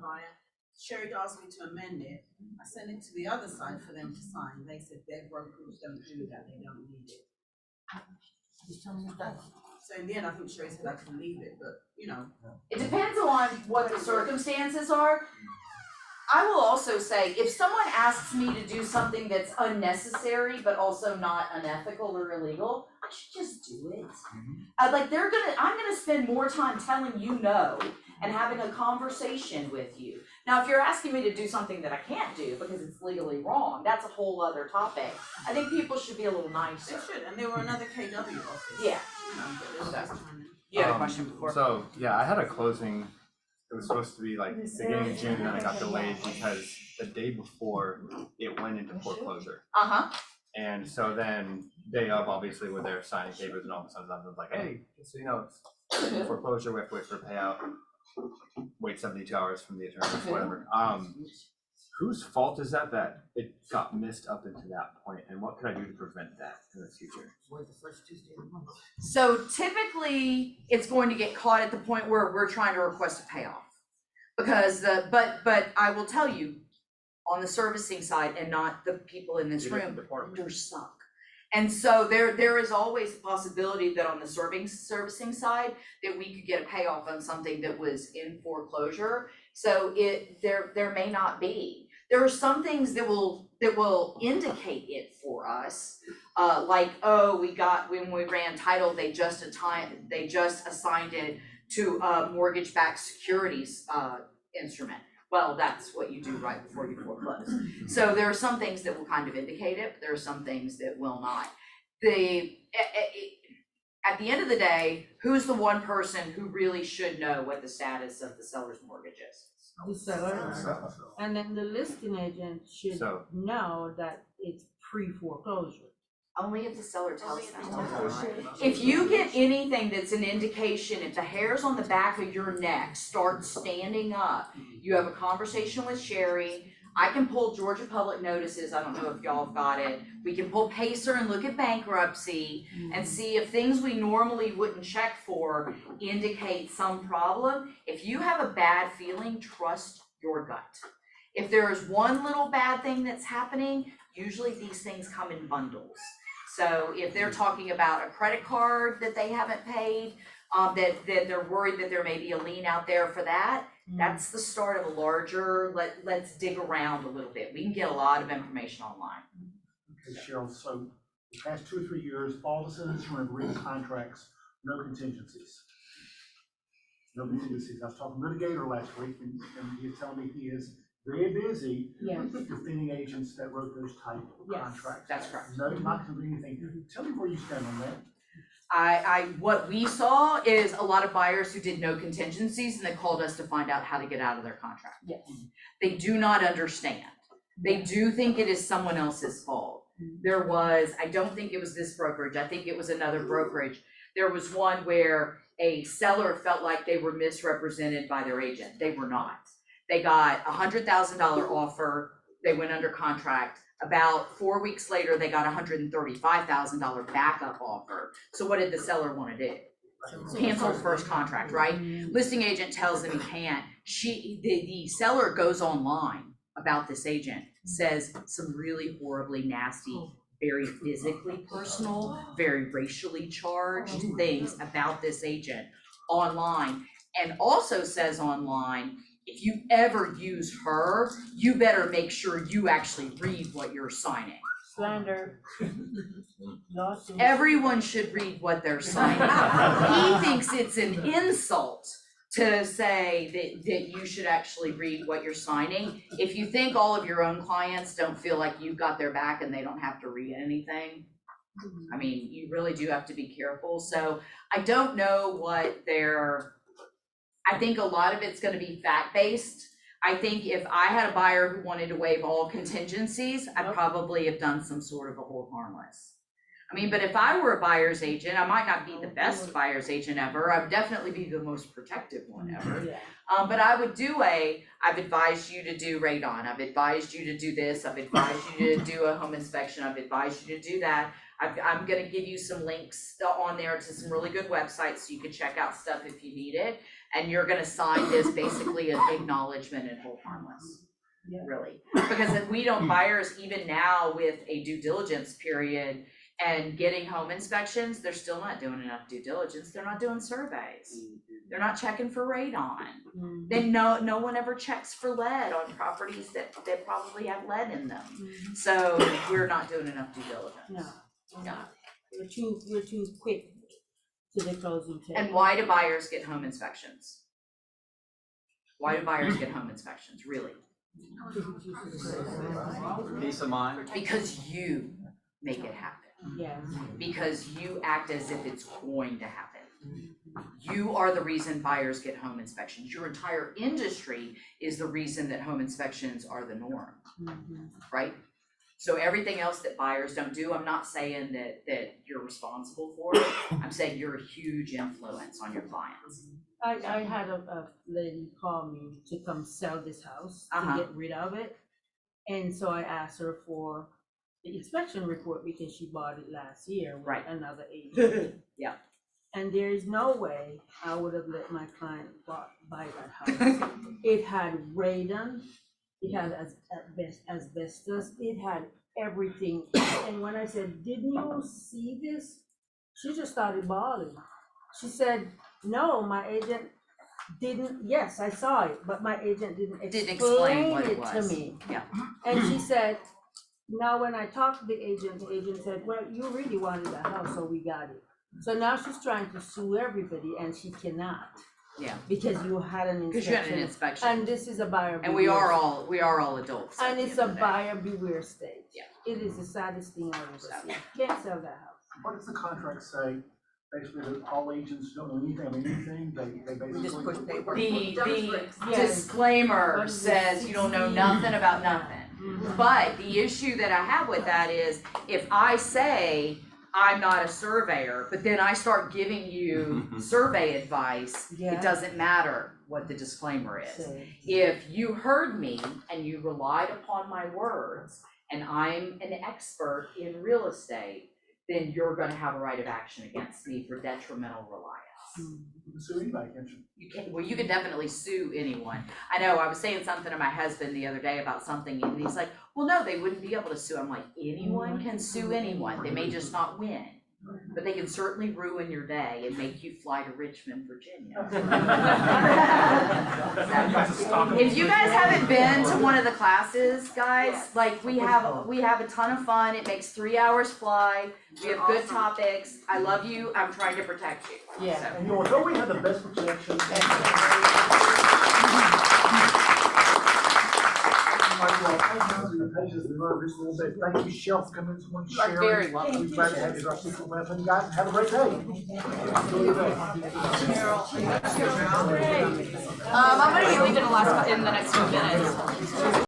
buyer. Sherry asked me to amend it. I sent it to the other side for them to sign. They said their brokers don't do that, they don't need it. So in the end, I think Sherry said I can leave it, but It depends on what the circumstances are. I will also say, if someone asks me to do something that's unnecessary, but also not unethical or illegal, I should just do it. I'm gonna spend more time telling you no and having a conversation with you Now, if you're asking me to do something that I can't do because it's legally wrong, that's a whole other topic. I think people should be a little nicer. They should, and they were another KW office. Yeah. You had a question before? So, yeah, I had a closing, it was supposed to be like beginning of June, and then it got delayed because the day before it went into foreclosure. Uh-huh. And so then day of, obviously, we're there signing papers, and all of a sudden I was like, hey, just so you know, it's foreclosure, we have to wait for a payout, wait 72 hours from the attorney, whatever. Whose fault is that it got missed up into that point, and what can I do to prevent that in the future? So typically, it's going to get caught at the point where we're trying to request a payoff. Because but I will tell you, on the servicing side and not the people in this room, you're stuck. And so there is always a possibility that on the servicing side, that we could get a payoff on something that was in foreclosure. So there may not be. There are some things that will indicate it for us, like, oh, when we ran title, they just assigned it to a mortgage-backed securities instrument. Well, that's what you do right before you foreclose. So there are some things that will kind of indicate it, but there are some things that will not. At the end of the day, who's the one person who really should know what the status of the seller's mortgage is? The seller, and then the listing agent should know that it's pre-foreclosure. Only if the seller tells them. If you get anything that's an indication, if the hairs on the back of your neck start standing up, you have a conversation with Sherry. I can pull Georgia Public Notices, I don't know if y'all have got it. We can pull Pacer and look at bankruptcy and see if things we normally wouldn't check for indicate some problem. If you have a bad feeling, trust your gut. If there is one little bad thing that's happening, usually these things come in bundles. So if they're talking about a credit card that they haven't paid, that they're worried that there may be a lien out there for that, that's the start of a larger, let's dig around a little bit. We can get a lot of information online. Okay, Cheryl, so the past 2 or 3 years, all the cities have agreed contracts, no contingencies. No contingencies. I was talking to a litigator last week, and he was telling me he is very busy defending agents that wrote those type of contracts. That's correct. No, not to do anything. Tell me where you stand on that. What we saw is a lot of buyers who did no contingencies, and they called us to find out how to get out of their contract. Yes. They do not understand. They do think it is someone else's fault. There was, I don't think it was this brokerage, I think it was another brokerage. There was one where a seller felt like they were misrepresented by their agent. They were not. They got a $100,000 offer, they went under contract. About 4 weeks later, they got a $135,000 backup offer. So what did the seller want to do? Cancel the first contract, right? Listing agent tells them he can't. The seller goes online about this agent, says some really horribly nasty, very physically personal, very racially charged things about this agent online, and also says online, if you ever use her, you better make sure you actually read what you're signing. Slander. Everyone should read what they're signing. He thinks it's an insult to say that you should actually read what you're signing. If you think all of your own clients don't feel like you've got their back and they don't have to read anything, I mean, you really do have to be careful. So I don't know what I think a lot of it's gonna be fact-based. I think if I had a buyer who wanted to waive all contingencies, I'd probably have done some sort of a hold harmless. I mean, but if I were a buyer's agent, I might not be the best buyer's agent ever. I would definitely be the most protective one ever. But I would I've advised you to do radon. I've advised you to do this. I've advised you to do a home inspection. I've advised you to do that. I'm gonna give you some links on there to some really good websites so you can check out stuff if you need it. And you're gonna sign this basically an acknowledgement and hold harmless, really. Because if we don't, buyers even now with a due diligence period and getting home inspections, they're still not doing enough due diligence. They're not doing surveys. They're not checking for radon. Then no one ever checks for lead on properties that probably have lead in them. So we're not doing enough due diligence. No. We're too quick to the closing table. And why do buyers get home inspections? Why do buyers get home inspections, really? Peace of mind. Because you make it happen. Yes. Because you act as if it's going to happen. You are the reason buyers get home inspections. Your entire industry is the reason that home inspections are the norm, right? So everything else that buyers don't do, I'm not saying that you're responsible for it. I'm saying you're a huge influence on your clients. I had a lady call me to come sell this house to get rid of it. And so I asked her for the inspection report because she bought it last year with another agent. Yeah. And there is no way I would have let my client buy that house. It had radon, it had asbestos, it had everything. And when I said, didn't you see this? She just started bawling. She said, no, my agent didn't, yes, I saw it, but my agent didn't explain what it it to was. me. Yeah. And she said, now when I talked to the agent said, well, you really wanted the house, so we got it. So now she's trying to sue everybody and she cannot. Yeah. Because you had an inspection. Because you had an inspection. And this is a buyer beware. And we are all adults. at And the it's end a of the day. buyer beware state. Yeah. It is the saddest thing I've ever seen. Can't sell that house. What does the contract say? Basically, that all agents don't know anything of anything, they basically. Just push paper. Yes. The disclaimer says you don't know nothing about nothing. But the issue that I have with that is, if I say I'm not a surveyor, but then I start giving you survey advice, Yeah. it doesn't matter what the disclaimer is. If you heard me and you relied upon my words, and I'm an expert in real estate, then you're gonna have a right of action against me for detrimental reliance. You can sue anybody, can't you? You can, well, you can definitely sue anyone. I know, I was saying something to my husband the other day about something, and he's like, well, no, they wouldn't be able to sue. I'm like, anyone can sue anyone, they may just not win. But they can certainly ruin your day and make you fly to Richmond, Virginia. If you guys haven't been to one of the classes, guys, like we have a ton of fun. It makes 3 hours fly. We have good topics. I love you. I'm trying to protect you. Yeah. And you know we have the best protection. Thank you, Shel, for coming this morning. You are very welcome. We're glad to have you. Our secret weapon, guys. Have a great day. I'm gonna be leaving in the next few minutes.